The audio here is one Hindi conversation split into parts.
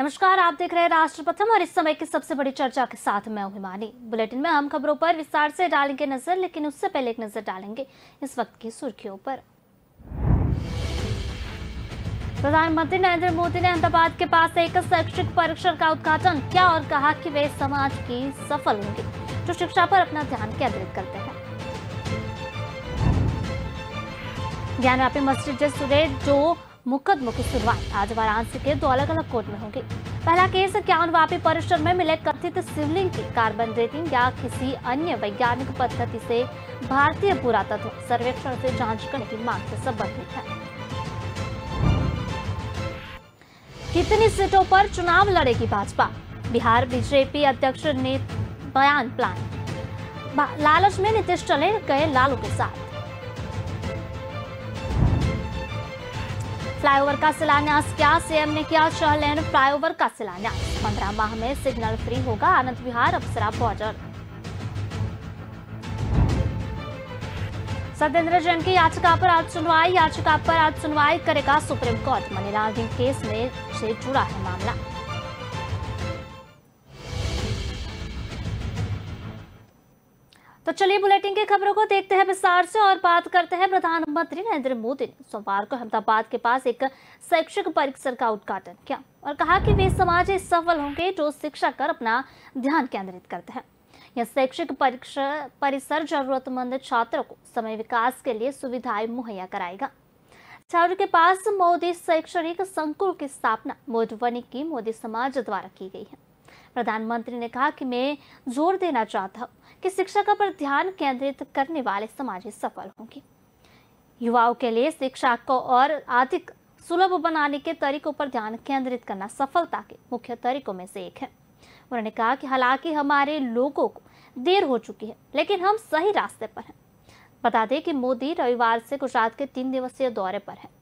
नमस्कार, आप देख रहे हैं राष्ट्र प्रथम और इस समय की सबसे बड़ी चर्चा के साथ मैं हूं हिमानी। बुलेटिन में हम खबरों पर विस्तार से डालेंगे नजर, लेकिन उससे पहले एक नजर डालेंगे इस वक्त की सुर्खियों पर। प्रधानमंत्री नरेंद्र मोदी ने अहमदाबाद के पास एक शैक्षिक परिसर का उद्घाटन किया और कहा कि वे समाज की सफल होंगे जो शिक्षा पर अपना ध्यान केंद्रित करते हैं। ज्ञानव्यापी मस्जिद से जो मुकदमों की शुरुआत आज वाराणसी के 2 अलग अलग कोर्ट में होगी। पहला केस ज्ञानव्यापी परिसर में मिले कथित शिवलिंग की कार्बन डेटिंग या किसी अन्य वैज्ञानिक पद्धति से भारतीय पुरातत्व सर्वेक्षण से जांच करने की मांग से संबंधित है। कितनी सीटों पर चुनाव लड़ेगी भाजपा? बिहार बीजेपी अध्यक्ष ने बयान प्लान। लालच में नीतीश चले गए लालू के साथ। फ्लाईओवर का शिलान्यास किया, सीएम ने किया 6 लेन फ्लाईओवर का शिलान्यास। 15 माह में सिग्नल फ्री होगा आनंद विहार अप्सरा बॉर्डर। सत्येंद्र जैन की याचिका पर आज सुनवाई करेगा supreme court. Money laundering case में से जुड़ा है मामला। तो चलिए बुलेटिन की खबरों को देखते हैं विस्तार से और बात करते हैं। प्रधानमंत्री नरेंद्र मोदी ने सोमवार को अहमदाबाद के पास एक शैक्षिक परिसर का उद्घाटन किया और कहा कि वे समाज से सफल होंगे जो शिक्षा कर अपना ध्यान केंद्रित करते हैं। यह शैक्षिक परिसर जरूरतमंद छात्रों को समय विकास के लिए सुविधाएं मुहैया कराएगा। छात्रों के पास मोदी शैक्षणिक संकुल की स्थापना मोदवनी की मोदी समाज द्वारा की गई है। प्रधानमंत्री ने कहा कि मैं जोर देना चाहता हूं कि शिक्षा पर ध्यान केंद्रित करने वाले समाज सफल होंगे। युवाओं के लिए शिक्षा को और अधिक सुलभ बनाने के तरीकों पर ध्यान केंद्रित करना सफलता के मुख्य तरीकों में से एक है। उन्होंने कहा कि हालांकि हमारे लोगों को देर हो चुकी है, लेकिन हम सही रास्ते पर हैं। बता दें कि मोदी रविवार से गुजरात के 3 दिवसीय दौरे पर है।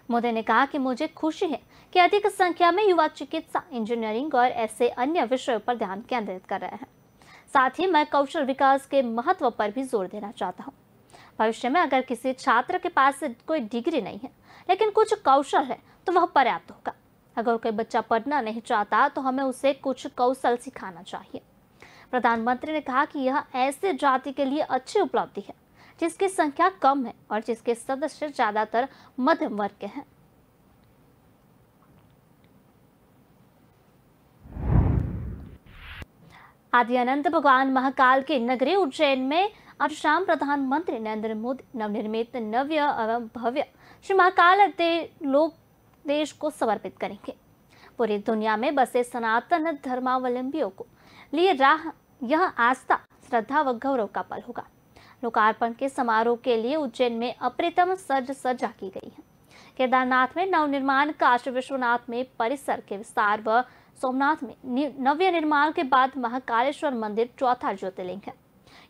मोदी ने कहा कि मुझे खुशी है कि अधिक संख्या में युवा चिकित्सा, इंजीनियरिंग और ऐसे अन्य विषयों पर ध्यान केंद्रित कर रहे हैं। साथ ही मैं कौशल विकास के महत्व पर भी जोर देना चाहता हूं। भविष्य में अगर किसी छात्र के पास कोई डिग्री नहीं है लेकिन कुछ कौशल है तो वह पर्याप्त होगा। अगर कोई बच्चा पढ़ना नहीं चाहता तो हमें उसे कुछ कौशल सिखाना चाहिए। प्रधानमंत्री ने कहा कि यह ऐसे जाति के लिए अच्छी उपलब्धि है जिसकी संख्या कम है और जिसके सदस्य ज्यादातर मध्यम वर्ग के हैं। आदि अनंत भगवान महाकाल के नगरी उज्जैन में आज शाम प्रधानमंत्री नरेंद्र मोदी नवनिर्मित नव्य एवं भव्य श्री महाकाल लोक देश को समर्पित करेंगे। पूरी दुनिया में बसे सनातन धर्मावलंबियों को लिए राह यह आस्था, श्रद्धा व गौरव का पल होगा। लोकार्पण के समारोह के लिए उज्जैन में अप्रतिम सज्जा की गई है। केदारनाथ में नवनिर्माण, काशी विश्वनाथ में परिसर के विस्तार व सोमनाथ में नव्य निर्माण के बाद महाकालेश्वर मंदिर चौथा ज्योतिर्लिंग है।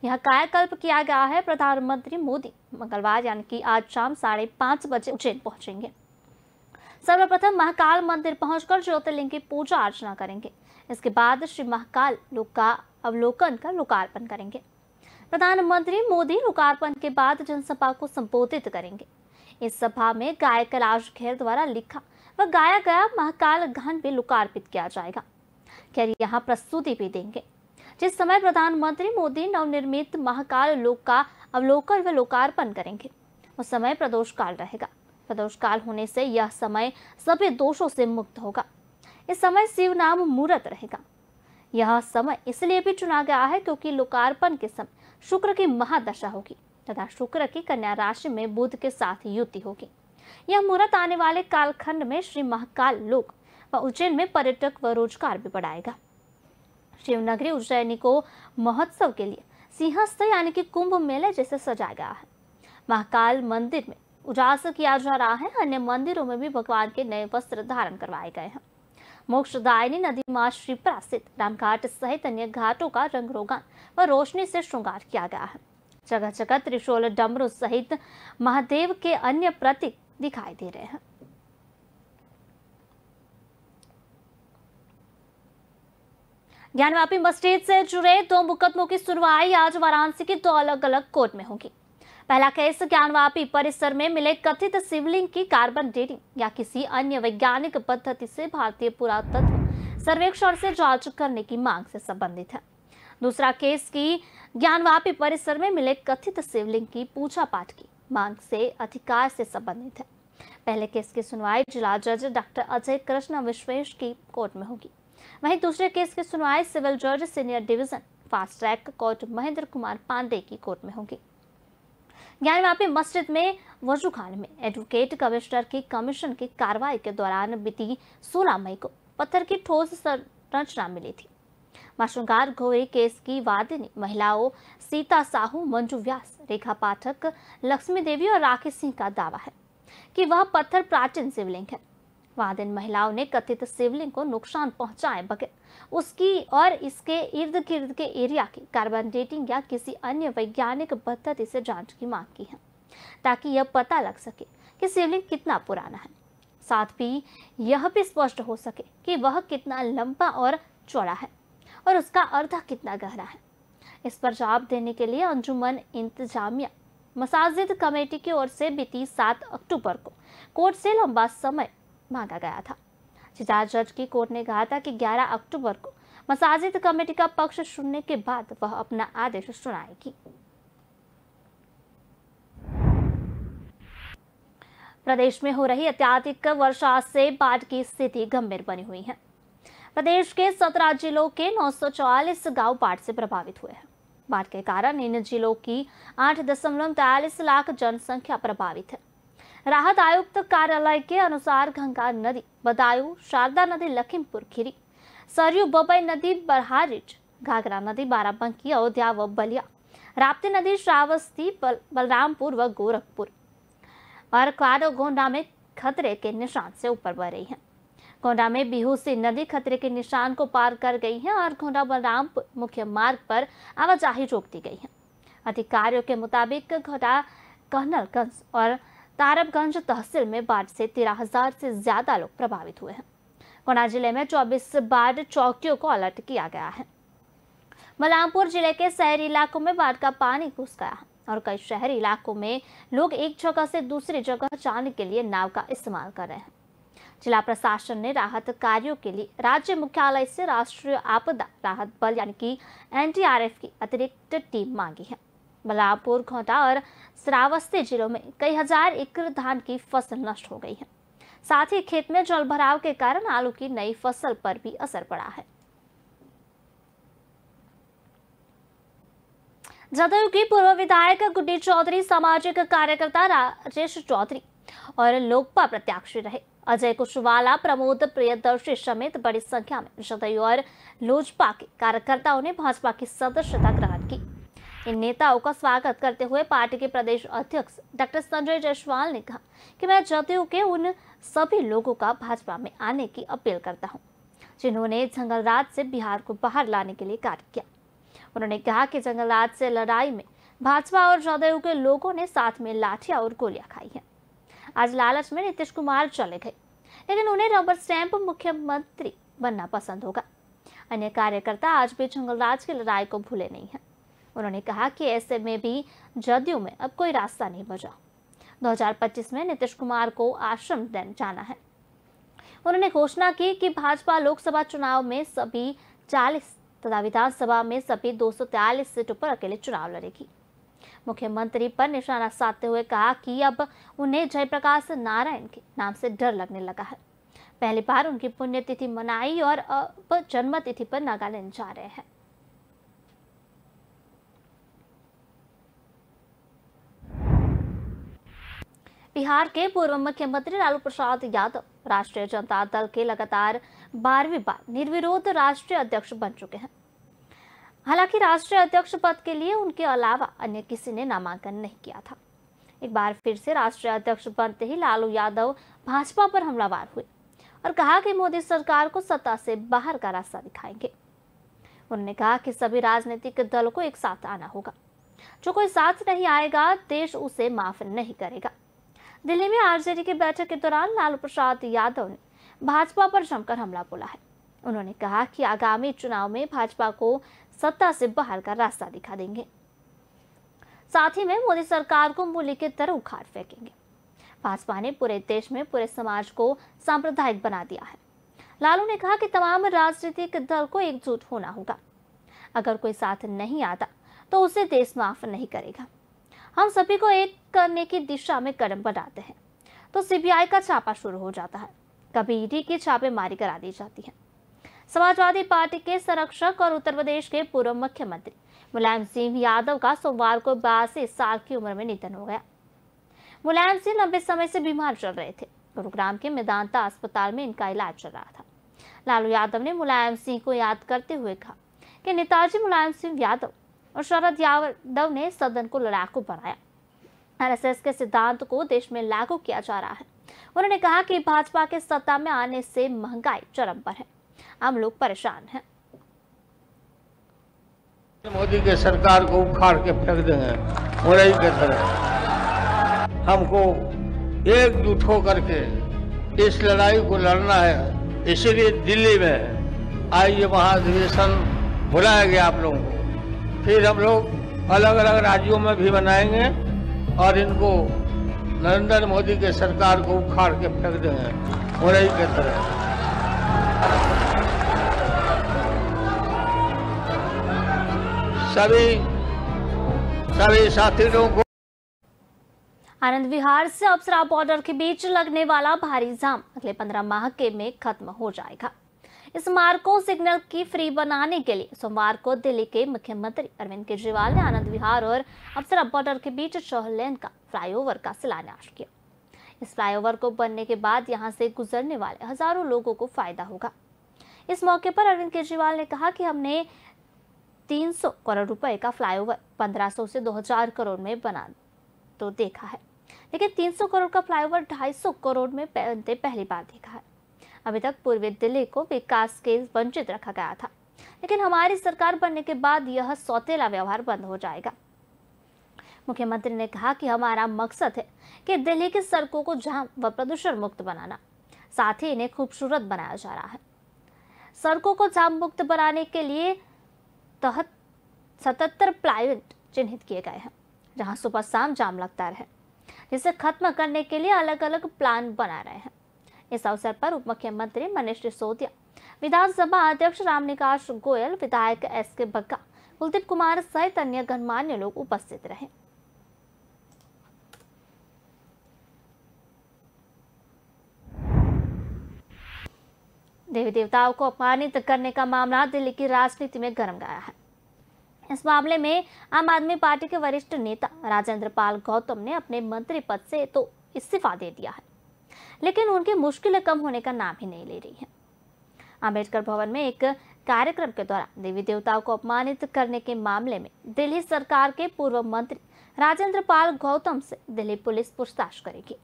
यह कायाकल्प किया गया है। प्रधानमंत्री मोदी मंगलवार यानी कि आज शाम 5:30 बजे उज्जैन पहुंचेंगे। सर्वप्रथम महाकाल मंदिर पहुंचकर ज्योतिर्लिंग की पूजा अर्चना करेंगे। इसके बाद श्री महाकाल लोक का अवलोकन कर लोकार्पण करेंगे। प्रधानमंत्री मोदी लोकार्पण के बाद जनसभा को संबोधित करेंगे। इस सभा में गायक राज खेर द्वारा लिखा व गाया गया महाकाल गान भी लोकार्पित किया जाएगा। खेर यहाँ प्रस्तुति भी देंगे। जिस समय प्रधानमंत्री मोदी नवनिर्मित महाकाल लोक का अवलोकन व लोकार्पण करेंगे उस समय प्रदोष काल रहेगा। प्रदोष काल होने से यह समय सभी दोषों से मुक्त होगा। इस समय शिव नाम मूर्त रहेगा। यह समय इसलिए भी चुना गया है क्योंकि लोकार्पण के समय शुक्र की महादशा होगी तथा शुक्र की कन्या राशि में बुध के साथ युति होगी। यह मुहूर्त आने वाले कालखंड में श्री महाकाल लोक व उज्जैन में पर्यटक व रोजगार भी बढ़ाएगा। शिवनगरी उज्जैनी को महोत्सव के लिए सिंहस्थ यानी कि कुंभ मेले जैसे सजाया गया है। महाकाल मंदिर में उजास किया जा रहा है। अन्य मंदिरों में भी भगवान के नए वस्त्र धारण करवाए गए हैं। मोक्षदायिनी नदी मां श्रीप्रा स्थित रामघाट सहित अन्य घाटों का रंग रोगान व रोशनी से श्रृंगार किया गया है। जगह जगह त्रिशूल, डमरू सहित महादेव के अन्य प्रतीक दिखाई दे रहे हैं। ज्ञानव्यापी मस्जिद से जुड़े 2 मुकदमों की सुनवाई आज वाराणसी के 2 अलग अलग कोर्ट में होगी। पहला केस ज्ञानवापी परिसर में मिले कथित शिवलिंग की कार्बन डेटिंग या किसी अन्य वैज्ञानिक पद्धति से भारतीय पुरातत्व सर्वेक्षण से जांच करने की मांग से संबंधित है। दूसरा केस की ज्ञानवापी परिसर में मिले कथित शिवलिंग की पूजा पाठ की मांग से अधिकार से संबंधित है। पहले केस की सुनवाई जिला जज डॉक्टर अजय कृष्ण विश्वेश की कोर्ट में होगी। वहीं दूसरे केस की सुनवाई सिविल जज senior division fast track court Mahendra Kumar Pandey की कोर्ट में होगी। ज्ञानवापी मस्जिद में वजूखाने में एडवोकेट कमिश्नर की कमीशन की कार्रवाई के दौरान बीती 16 मई को पत्थर की ठोस संरचना मिली थी। मां श्रृंगार घोरी केस की वादिनी महिलाओं सीता साहू, मंजू व्यास, रेखा पाठक, लक्ष्मी देवी और राखी सिंह का दावा है कि वह पत्थर प्राचीन शिवलिंग है। वादिन महिलाओं ने कथित शिवलिंग को नुकसान पहुंचाए बगैर उसकी और इसके इर्द गिर्द के एरिया की कार्बन डेटिंग या किसी अन्य वैज्ञानिक पद्धति से जांच की मांग की है, ताकि यह पता लग सके कि शिवलिंग कितना पुराना है। साथ ही यह भी स्पष्ट हो सके कि वह कितना लंबा और चौड़ा है और उसका अर्थ कितना गहरा है। इस पर जवाब देने के लिए अंजुमन इंतजामिया मसाजिद कमेटी की ओर से बीती 7 अक्टूबर को कोर्ट से लंबा समय मांगा गया था। जिला जज की कोर्ट ने कहा था कि 11 अक्टूबर को मसाजिद कमेटी का पक्ष सुनने के बाद वह अपना आदेश सुनाएगी। प्रदेश में हो रही अत्यधिक वर्षा से बाढ़ की स्थिति गंभीर बनी हुई है। प्रदेश के 17 जिलों के 944 गांव बाढ़ से प्रभावित हुए हैं। बाढ़ के कारण इन जिलों की 8.43 लाख जनसंख्या प्रभावित है। राहत आयुक्त कार्यालय के अनुसार गंगा नदी, बदायूं, शारदा नदी लखीमपुर खीरी, सरयू बबई नदी बरहारिच, घाघरा नदी बाराबंकी, अयोध्या व बलिया, राप्ती नदी श्रावस्ती, बलरामपुर व गोरखपुर और क्वाडो गोंडा में खतरे के निशान से ऊपर बह रही है। गोंडा में बिहुसी नदी खतरे के निशान को पार कर गई है और गोंडा बलरामपुर मुख्य मार्ग पर आवाजाही रोक दी गई है। अधिकारियों के मुताबिक गोंडा कहनलगंज और तारबगंज तहसील में बाढ़ से 13,000 से ज्यादा लोग प्रभावित हुए हैं। गोंडा जिले में 24 बाढ़ चौकियों को अलर्ट किया गया है। बलरामपुर जिले के शहरी इलाकों में बाढ़ का पानी घुस गया है और कई शहरी इलाकों में लोग एक जगह से दूसरी जगह जाने के लिए नाव का इस्तेमाल कर रहे हैं। जिला प्रशासन ने राहत कार्यों के लिए राज्य मुख्यालय से राष्ट्रीय आपदा राहत बल यानी कि NDRF की अतिरिक्त टीम मांगी है। बलरामपुर, गोंडा और श्रावस्ती जिलों में कई हजार एकड़ धान की फसल नष्ट हो गई है। साथ ही खेत में जल भराव के कारण आलू की नई फसल पर भी असर पड़ा है। जदयू की पूर्व विधायक गुड्डी चौधरी, सामाजिक कार्यकर्ता राजेश चौधरी और लोकपा प्रत्याशी रहे अजय कुशवाहा, प्रमोद प्रियदर्शी समेत बड़ी संख्या में जदयू और लोजपा के कार्यकर्ताओं ने भाजपा की सदस्यता ग्रहण की। इन नेताओं का स्वागत करते हुए पार्टी के प्रदेश अध्यक्ष डॉक्टर संजय जायसवाल ने कहा कि मैं जदयू के उन सभी लोगों का भाजपा में आने की अपील करता हूं, जिन्होंने जंगलराज से बिहार को बाहर लाने के लिए कार्य किया। उन्होंने कहा कि जंगलराज से लड़ाई में भाजपा और जदयू के लोगों ने साथ में लाठियां और गोलियां खाई हैं। आज लालच में नीतीश कुमार चले गए, लेकिन उन्हें रबर स्टैंप मुख्यमंत्री बनना पसंद होगा। अन्य कार्यकर्ता आज भी जंगलराज की लड़ाई को भूले नहीं हैं। उन्होंने कहा कि ऐसे में भी जदयू में अब कोई रास्ता नहीं बचा। 2025 में नीतीश कुमार को आश्रम जाना है। उन्होंने घोषणा की कि भाजपा लोकसभा चुनाव में सभी 40 तथा विधानसभा में सभी 243 सीटों पर अकेले चुनाव लड़ेगी। मुख्यमंत्री पर निशाना साधते हुए कहा कि अब उन्हें जयप्रकाश नारायण के नाम से डर लगने लगा है। पहली बार उनकी पुण्यतिथि मनाई और अब जन्मतिथि पर नागालैंड जा रहे हैं। बिहार के पूर्व मुख्यमंत्री लालू प्रसाद यादव राष्ट्रीय जनता दल के लगातार 12वीं बार निर्विरोध राष्ट्रीय अध्यक्ष बन चुके हैं। हालांकि राष्ट्रीय अध्यक्ष पद के लिए उनके अलावा अन्य किसी ने नामांकन नहीं किया था। एक बार फिर से राष्ट्रीय अध्यक्ष बनते ही लालू यादव भाजपा पर हमलावर हुए और कहा कि मोदी सरकार को सत्ता से बाहर का रास्ता दिखाएंगे। उन्होंने कहा कि सभी राजनीतिक दलों को एक साथ आना होगा। जो कोई साथ नहीं आएगा, देश उसे माफ नहीं करेगा। दिल्ली में आरजेडी की बैठक के दौरान लालू प्रसाद यादव ने भाजपा पर जमकर हमला बोला है। उन्होंने कहा कि आगामी चुनाव में भाजपा को सत्ता से बाहर का रास्ता दिखा देंगे। साथ ही में मोदी सरकार को मूली की तरह उखाड़ फेंकेंगे। भाजपा ने पूरे देश में पूरे समाज को सांप्रदायिक बना दिया है। लालू ने कहा कि तमाम राजनीतिक दल को एकजुट होना होगा। अगर कोई साथ नहीं आता तो उसे देश माफ नहीं करेगा। हम सभी को एक करने की दिशा में कदम बढ़ाते हैं तो सीबीआई का छापा शुरू हो जाता है, कभी ईडी की छापेमारी करा दी जाती है। समाजवादी पार्टी के संरक्षक और उत्तर प्रदेश के पूर्व मुख्यमंत्री मुलायम सिंह यादव का सोमवार को 82 साल की उम्र में निधन हो गया। मुलायम सिंह लंबे समय से बीमार चल रहे थे। गुरुग्राम के मेदांता अस्पताल में इनका इलाज चल रहा था। लालू यादव ने मुलायम सिंह को याद करते हुए कहा कि नेताजी मुलायम सिंह यादव और शरद यादव ने सदन को लड़ाकू बनाया। आरएसएस के सिद्धांत को देश में लागू किया जा रहा है। उन्होंने कहा कि भाजपा के सत्ता में आने से महंगाई चरम पर है, आम लोग परेशान हैं। मोदी के सरकार को उखाड़ के फेंक देंगे मुरई के तरह। हमको एकजुट होकर के इस लड़ाई को लड़ना है। इसीलिए दिल्ली में आज ये महाधिवेशन बुलाया गया आप लोगों को। फिर हम लोग अलग अलग राज्यों में भी बनाएंगे और इनको नरेंद्र मोदी के सरकार को उखाड़ के फेंक देंगे मुरई के तरह। सभी साथी लोगों को आनंद विहार से अप्सरा बॉर्डर के बीच लगने वाला भारी जाम अगले 15 माह के में खत्म हो जाएगा। इस मार्ग को सिग्नल की फ्री बनाने के लिए सोमवार को दिल्ली के मुख्यमंत्री अरविंद केजरीवाल ने आनंद विहार और अप्सरा बॉर्डर के बीच 4 लेन का फ्लाईओवर का शिलान्यास किया। इस फ्लाईओवर को बनने के बाद यहां से गुजरने वाले हजारों लोगों को फायदा होगा। इस मौके पर अरविंद केजरीवाल ने कहा कि हमने 300 करोड़ रुपए का फ्लाईओवर 1500 से 2000 करोड़ में बना तो देखा है, लेकिन 300 करोड़ का फ्लाईओवर 250 करोड़ में पहली बार देखा है। अभी तक पूर्वी दिल्ली को विकास के वंचित रखा गया था, लेकिन हमारी सरकार बनने के बाद यह सौतेला व्यवहार बंद हो जाएगा। मुख्यमंत्री ने कहा कि हमारा मकसद है कि दिल्ली की सड़कों को जाम व प्रदूषण मुक्त बनाना, साथ ही इन्हें खूबसूरत बनाया जा रहा है। सड़कों को जाम मुक्त बनाने के लिए 77 प्लाइवुड चिन्हित किए गए हैं, जहां सुबह शाम जाम लगता रहे, जिसे खत्म करने के लिए अलग अलग प्लान बना रहे हैं। इस अवसर पर उप मुख्यमंत्री मनीष सिसोदिया, विधानसभा अध्यक्ष रामनिवास गोयल, विधायक एसके बग्गा, कुलदीप कुमार सहित अन्य गणमान्य लोग उपस्थित रहे। देवी देवताओं को अपमानित करने का मामला दिल्ली की राजनीति में गर्म गया है। इस मामले में आम आदमी पार्टी के वरिष्ठ नेता राजेंद्र पाल गौतम ने अपने मंत्री पद से तो इस्तीफा दे दिया है, लेकिन उनकी मुश्किलें कम होने का नाम ही नहीं ले रही है। अंबेडकर भवन में एक कार्यक्रम के दौरान देवी देवताओं को अपमानित करने के मामले में दिल्ली सरकार के पूर्व मंत्री राजेंद्र पाल गौतम से दिल्ली पुलिस पूछताछ करेगी।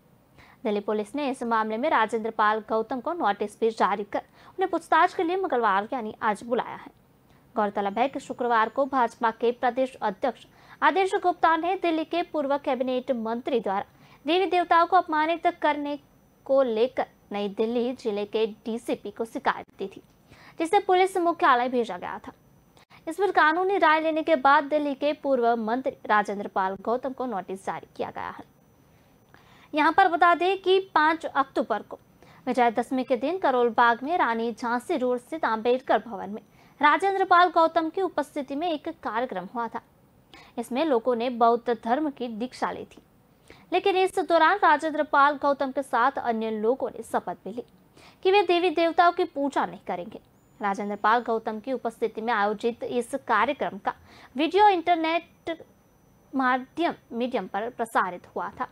दिल्ली पुलिस ने इस मामले में राजेंद्र पाल गौतम को नोटिस भी जारी कर उन्हें पूछताछ के लिए मंगलवार यानी आज बुलाया है। गौरतलब है कि शुक्रवार को भाजपा के प्रदेश अध्यक्ष आदेश गुप्ता ने दिल्ली के पूर्व कैबिनेट मंत्री द्वारा देवी देवताओं को अपमानित करने को लेकर नई दिल्ली जिले के डीसीपी को शिकायत दी थी, जिसे पुलिस मुख्यालय भेजा गया था। इस पर कानूनी राय लेने के बाद दिल्ली के पूर्व मंत्री राजेंद्र पाल गौतम को नोटिस जारी किया गया है। यहाँ पर बता दें कि 5 अक्टूबर को विजयदशमी के दिन करोल बाग में रानी झांसी रोड स्थित अम्बेडकर भवन में राजेंद्र पाल गौतम की उपस्थिति में एक कार्यक्रम हुआ था। इसमें लोगों ने बौद्ध धर्म की दीक्षा ली थी, लेकिन इस दौरान राजेंद्र पाल गौतम के साथ अन्य लोगों ने शपथ भी ली कि वे देवी देवताओं की पूजा नहीं करेंगे। राजेंद्र पाल गौतम की उपस्थिति में आयोजित इस कार्यक्रम का वीडियो इंटरनेट मीडियम पर प्रसारित हुआ था।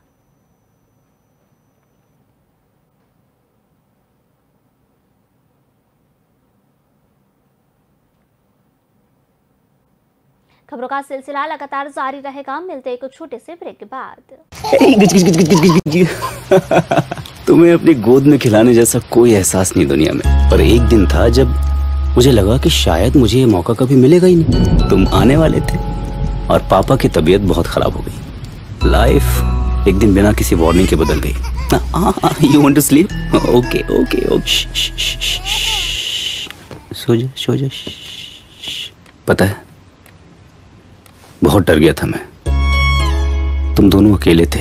खबरों का सिलसिला लगातार जारी रहेगा। मिलते एक छोटे से ब्रेक के बाद। तुम्हें अपनी गोद में खिलाने जैसा कोई एहसास नहीं दुनिया में। और एक दिन था जब मुझे लगा कि शायद मुझे ये मौका कभी मिलेगा ही नहीं। तुम आने वाले थे और पापा की तबीयत बहुत खराब हो गई। लाइफ एक दिन बिना किसी वार्निंग के बदल गई। You want to sleep? Okay okay okay, सो जा। पता है बहुत डर गया था मैं। तुम दोनों अकेले थे।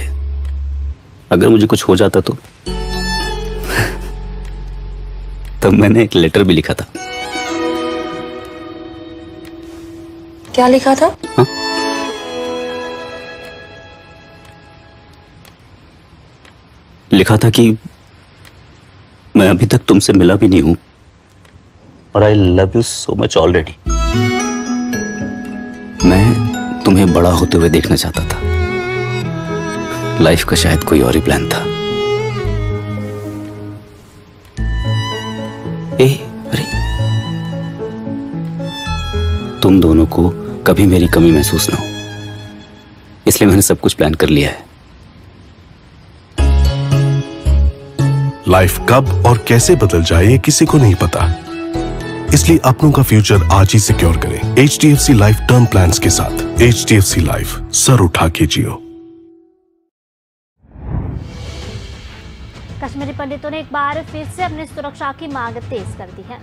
अगर मुझे कुछ हो जाता तो तब मैंने एक लेटर भी लिखा था। क्या लिखा था? हाँ? लिखा था कि मैं अभी तक तुमसे मिला भी नहीं हूं और I love you so much already. मैं तुम्हें बड़ा होते हुए देखना चाहता था। लाइफ का शायद कोई और ही प्लान था। अरे तुम दोनों को कभी मेरी कमी महसूस ना हो, इसलिए मैंने सब कुछ प्लान कर लिया है। लाइफ कब और कैसे बदल जाए ये किसी को नहीं पता, इसलिए अपनों का फ्यूचर आज ही सिक्योर करें HDFC लाइफ टर्म प्लान्स के साथ। HDFC लाइफ, सर उठा के जियो। कश्मीरी पंडितों ने एक बार फिर से अपनी सुरक्षा की मांग तेज कर दी है।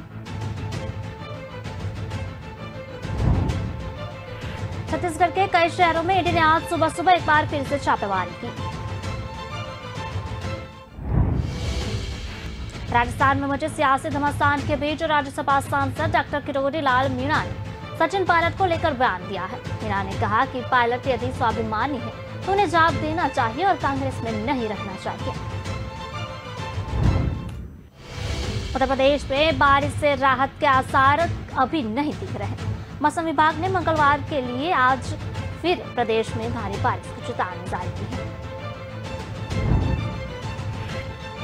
छत्तीसगढ़ के कई शहरों में ईडी ने आज सुबह सुबह एक बार फिर से छापेमारी की। राजस्थान में मचे सियासी घमासान के बीच राज्यसभा सांसद डॉक्टर किरोड़ी लाल मीणा ने सचिन पायलट को लेकर बयान दिया है। मीणा ने कहा कि पायलट यदि स्वाभिमानी है तो उन्हें जवाब देना चाहिए और कांग्रेस में नहीं रहना चाहिए। उत्तर प्रदेश में बारिश से राहत के आसार अभी नहीं दिख रहे। मौसम विभाग ने मंगलवार के लिए आज फिर प्रदेश में भारी बारिश की चेतावनी जारी की है।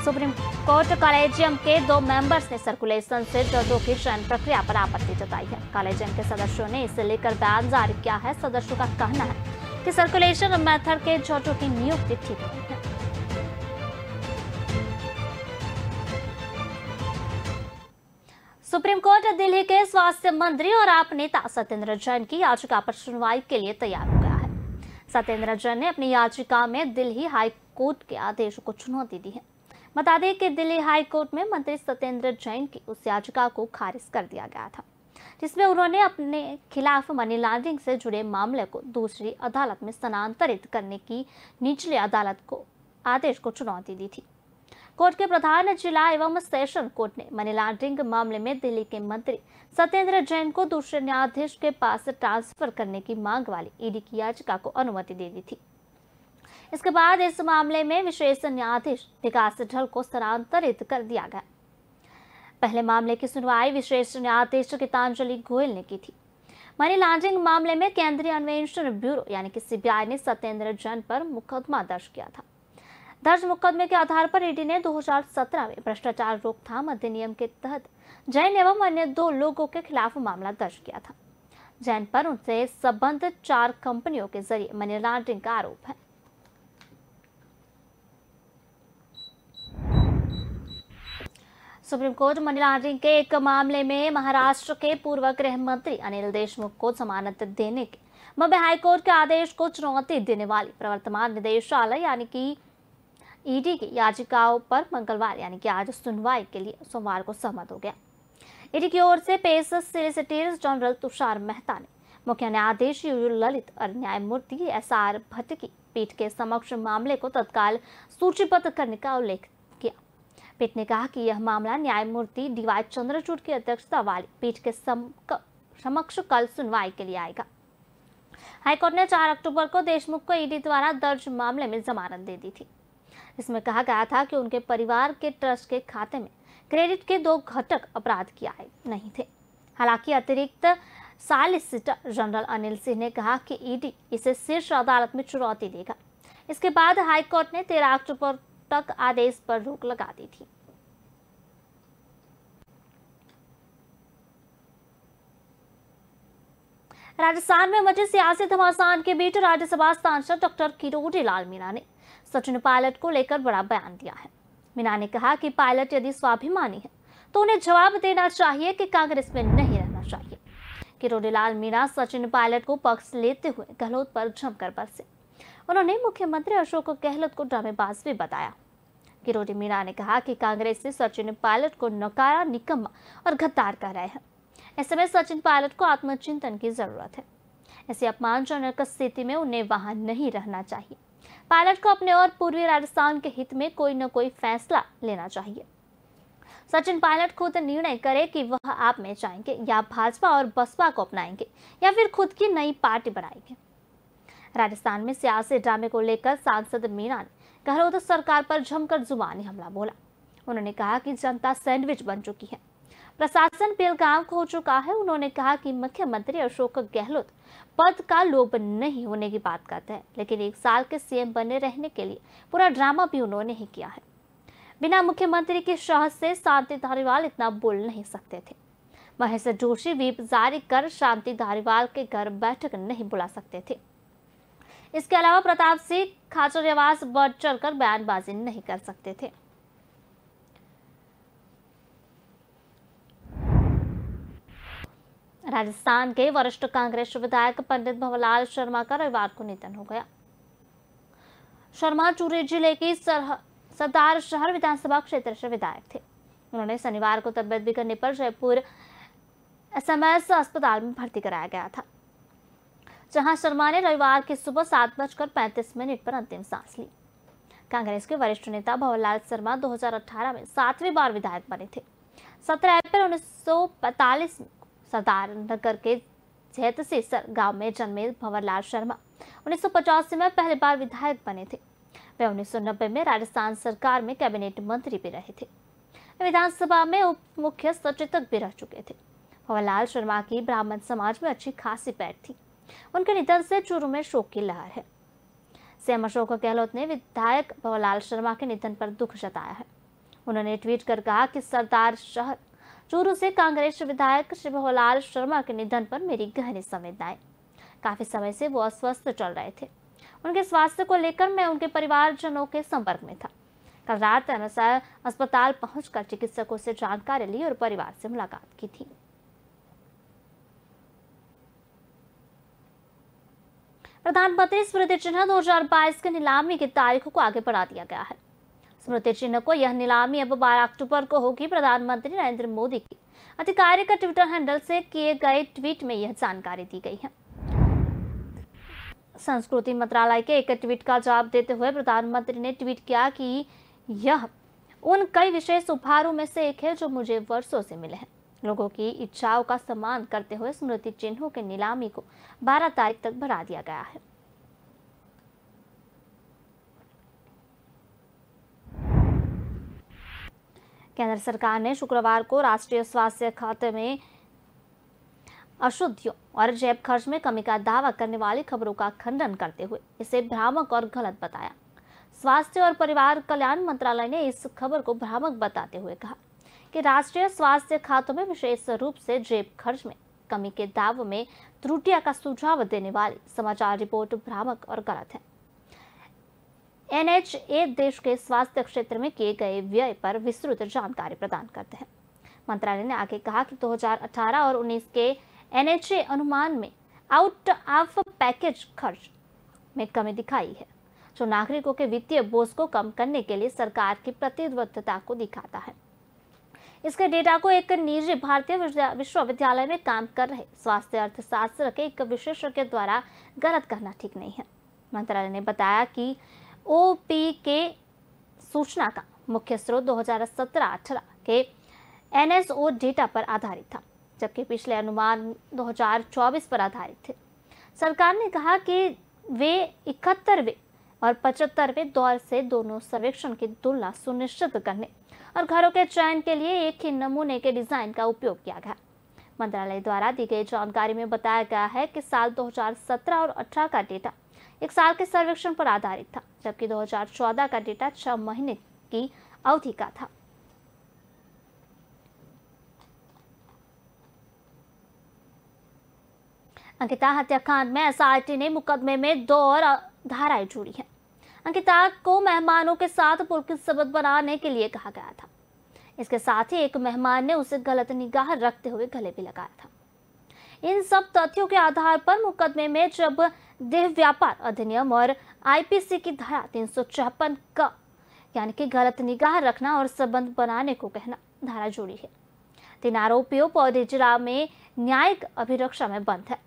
सुप्रीम कोर्ट कॉलेजियम के 2 मेंबर्स ने सर्कुलेशन से जजों की चयन प्रक्रिया पर आपत्ति जताई है। कॉलेजियम के सदस्यों ने इसे लेकर बयान जारी किया है। सदस्यों का कहना है कि सर्कुलेशन मेथड के जजों की नियुक्ति ठीक नहीं है। सुप्रीम कोर्ट दिल्ली के स्वास्थ्य मंत्री और आप नेता सत्येंद्र जैन की याचिका पर सुनवाई के लिए तैयार हो गया है। सत्येंद्र जैन ने अपनी याचिका में दिल्ली हाई कोर्ट के आदेश को चुनौती दी है। बता दें कि दिल्ली हाई कोर्ट में मंत्री सत्येंद्र जैन की उस याचिका को खारिज कर दिया गया था जिसमें उन्होंने अपने खिलाफ मनी लॉन्ड्रिंग से जुड़े मामले को दूसरी अदालत में स्थानांतरित करने की निचली अदालत को आदेश को चुनौती दी थी। कोर्ट के प्रधान जिला एवं सेशन कोर्ट ने मनी लॉन्ड्रिंग मामले में दिल्ली के मंत्री सत्येंद्र जैन को दूसरे न्यायाधीश के पास ट्रांसफर करने की मांग वाली ईडी की याचिका को अनुमति दे दी थी। इसके बाद इस मामले में विशेष न्यायाधीश विकास ढल को स्थानांतरित कर दिया गया। पहले मामले की सुनवाई विशेष न्यायाधीश गीतांजलि गोयल ने की थी। मनी लॉन्ड्रिंग मामले में केंद्रीय अन्वेषण ब्यूरो यानी कि CBI ने सत्येंद्र जैन पर मुकदमा दर्ज किया था। दर्ज मुकदमे के आधार पर ईडी ने 2017 में भ्रष्टाचार रोकथाम अधिनियम के तहत जैन एवं अन्य 2 लोगों के खिलाफ मामला दर्ज किया था। जैन पर उनसे संबंधित 4 कंपनियों के जरिए मनी लॉन्ड्रिंग का आरोप है। सुप्रीम कोर्ट मनी लॉन्ड्रिंग के एक मामले में महाराष्ट्र के पूर्व गृह मंत्री अनिल देशमुख को जमानत देने के बॉम्बे हाईकोर्ट के आदेश को चुनौती देने वाली प्रवर्तमान निदेशालय यानी कि ईडी की याचिकाओं पर मंगलवार यानी कि आज सुनवाई के लिए सोमवार को सहमत हो गया। ईडी की ओर से पेश सॉलिसिटर जनरल तुषार मेहता ने मुख्य न्यायाधीश यूयू ललित और न्यायमूर्ति SR भट्ट की पीठ के समक्ष मामले को तत्काल सूचीबद्ध करने का उल्लेख किया। पीठ ने कहा कि यह मामला न्यायमूर्ति DY चंद्रचूड़ की अध्यक्षता वाली पीठ के समक्ष कल सुनवाई के लिए आएगा। हाईकोर्ट ने 4 अक्टूबर को देशमुख को ईडी द्वारा दर्ज मामले में जमानत दे दी थी। इसमें कहा गया था कि उनके परिवार के ट्रस्ट के खाते में क्रेडिट के 2 घटक अपराध किए नहीं थे। हालांकि अतिरिक्त सॉलिसिटर जनरल अनिल सिंह ने कहा कि ईडी इसे शीर्ष अदालत में चुनौती देगा। इसके बाद हाईकोर्ट ने 13 अक्टूबर तक आदेश पर रोक लगा दी थी। राजस्थान में मचे सियासी घमासान के बीच राज्यसभा सांसद डॉक्टर किरोड़ी लाल मीणा ने सचिन पायलट को लेकर बड़ा बयान दिया है। मीणा ने कहा कि पायलट यदि स्वाभिमानी है तो उन्हें जवाब देना चाहिए कि कांग्रेस में नहीं रहना चाहिए। किरोड़ी लाल मीणा सचिन पायलट को पक्ष लेते हुए गहलोत पर जमकर बरसे। उन्होंने मुख्यमंत्री अशोक गहलोत को ड्रामेबाज भी बताया। किरोड़ी मीणा ने कहा कि कांग्रेस से सचिन पायलट को नकारा, निकम्मा और गद्दार कह रहे हैं। ऐसे में सचिन पायलट को आत्मचिंतन की जरूरत है। ऐसी अपमानजनक स्थिति में उन्हें वहां नहीं रहना चाहिए। पायलट को अपने और पूर्वी राजस्थान के हित में कोई न कोई फैसला लेना चाहिए। सचिन पायलट खुद निर्णय करे कि वह आप में जाएंगे या भाजपा और बसपा को अपनाएंगे या फिर खुद की नई पार्टी बनाएंगे। राजस्थान में सियासी ड्रामे को लेकर सांसद मीणा ने गहलोत सरकार पर जमकर जुबानी हमला बोला। उन्होंने कहा कि जनता सैंडविच बन चुकी है, प्रशासन बेलगाम हो चुका है। उन्होंने कहा कि मुख्यमंत्री अशोक गहलोत पद का लोभ नहीं होने की बात करते हैं, लेकिन 1 साल के सीएम बने रहने के लिए पूरा ड्रामा भी उन्होंने ही किया है। बिना मुख्यमंत्री की शहर से शांति धारीवाल इतना बोल नहीं सकते थे। महेश जोशी व्हिप जारी कर शांति धारीवाल के घर बैठक नहीं बुला सकते थे। इसके अलावा प्रताप सिंह खाचरियावास बढ़ चढ़कर बयानबाजी नहीं कर सकते थे। राजस्थान के वरिष्ठ कांग्रेस विधायक पंडित भंवरलाल शर्मा का रविवार को निधन हो गया। शर्मा चूरू जिले की सरदार शहर विधानसभा क्षेत्र से विधायक थे। उन्होंने शनिवार को तबियत बिगड़ने पर जयपुर एसएमएस अस्पताल में भर्ती कराया गया था, जहां शर्मा ने रविवार की सुबह 7:35 पर अंतिम सांस ली। कांग्रेस के वरिष्ठ नेता भंवरलाल शर्मा 2018 में 7वीं बार विधायक बने थे। 17 अप्रैल 1945 में सरदार नगर के जैतसीसर गांव में जन्मे भंवरलाल शर्मा 1985 में पहली बार विधायक बने थे। वे 1990 में राजस्थान सरकार में कैबिनेट मंत्री भी रहे थे। वे विधानसभा में उप मुख्य सचेतक भी रह चुके थे। भंवरलाल शर्मा की ब्राह्मण समाज में अच्छी खासी पैठ थी। उनके निधन से चूरू में शोक की लहर है। सीएम अशोक गहलोत ने विधायक भंवरलाल शर्मा के निधन पर दुख जताया है। उन्होंने ट्वीट कर कहा कि सरदार शहर चूरू से कांग्रेस विधायक श्री भंवरलाल शर्मा के निधन पर मेरी गहरी संवेदनाएं। काफी समय से वो अस्वस्थ चल रहे थे। उनके स्वास्थ्य को लेकर मैं उनके परिवारजनों के संपर्क में था। कल रात अनुसार अस्पताल पहुंचकर चिकित्सकों से जानकारी ली और परिवार से मुलाकात की थी। प्रधानमंत्री स्मृति चिन्ह 2022 की नीलामी की तारीख को आगे बढ़ा दिया गया है। स्मृति चिन्ह को यह नीलामी अब 12 अक्टूबर को होगी। प्रधानमंत्री नरेंद्र मोदी की आधिकारिक ट्विटर हैंडल से किए गए ट्वीट में यह जानकारी दी गई है। संस्कृति मंत्रालय के एक ट्वीट का जवाब देते हुए प्रधानमंत्री ने ट्वीट किया कि यह उन कई विशेष उपहारों में से एक है जो मुझे वर्षों से मिले हैं। लोगों की इच्छाओं का सम्मान करते हुए स्मृति चिन्हों की नीलामी को 12 तारीख तक बढ़ा दिया गया है। केंद्र सरकार ने शुक्रवार को राष्ट्रीय स्वास्थ्य खाते में अशुद्धियों और जेब खर्च में कमी का दावा करने वाली खबरों का खंडन करते हुए इसे भ्रामक और गलत बताया। स्वास्थ्य और परिवार कल्याण मंत्रालय ने इस खबर को भ्रामक बताते हुए कहा कि राष्ट्रीय स्वास्थ्य खातों में विशेष रूप से जेब खर्च में कमी के दावों में त्रुटियां का सुझाव देने वाली समाचार रिपोर्ट भ्रामक और गलत है। NHA देश के स्वास्थ्य क्षेत्र में किए गए व्यय पर विस्तृत जानकारी प्रदान करते हैं। मंत्रालय ने आगे कहा कि 2018 और 19 के NHA अनुमान में आउट ऑफ पैकेज खर्च में कमी दिखाई है, जो नागरिकों के वित्तीय बोझ को कम करने के लिए सरकार की प्रतिबद्धता को दिखाता है। इसके डेटा को एक निजी भारतीय विश्वविद्यालय में काम कर रहे स्वास्थ्य अर्थशास्त्र के एक विशेषज्ञ द्वारा गलत कहना ठीक नहीं है। मंत्रालय ने बताया कि OP के सूचना का मुख्य स्रोत 2017-18 के NSO डेटा पर आधारित था, जबकि पिछले अनुमान 2024 पर आधारित थे। सरकार ने कहा कि वे 71वें और 75वें दौर से दोनों सर्वेक्षण की तुलना सुनिश्चित करने और घरों के चयन के लिए एक ही नमूने के डिजाइन का उपयोग किया गया। मंत्रालय द्वारा दी गई जानकारी में बताया गया है कि साल 2017 और 18 का डेटा एक साल के सर्वेक्षण पर आधारित था, जबकि 2014 का डेटा 6 महीने की अवधि का था। अंकिता हत्याकांड में SIT ने मुकदमे में 2 और धाराएं जोड़ी हैं। अंकिता को मेहमानों के साथ पुलकित शब्द बनाने के लिए कहा गया था। इसके साथ ही एक मेहमान ने उसे गलत निगाह रखते हुए गले भी लगाया था। इन सब तथ्यों के आधार पर मुकदमे में जब देह व्यापार अधिनियम और IPC की धारा 356 का यानी कि गलत निगाह रखना और संबंध बनाने को कहना धारा जोड़ी है। 3 आरोपियों पौड़ी जिला में न्यायिक अभिरक्षा में बंद है।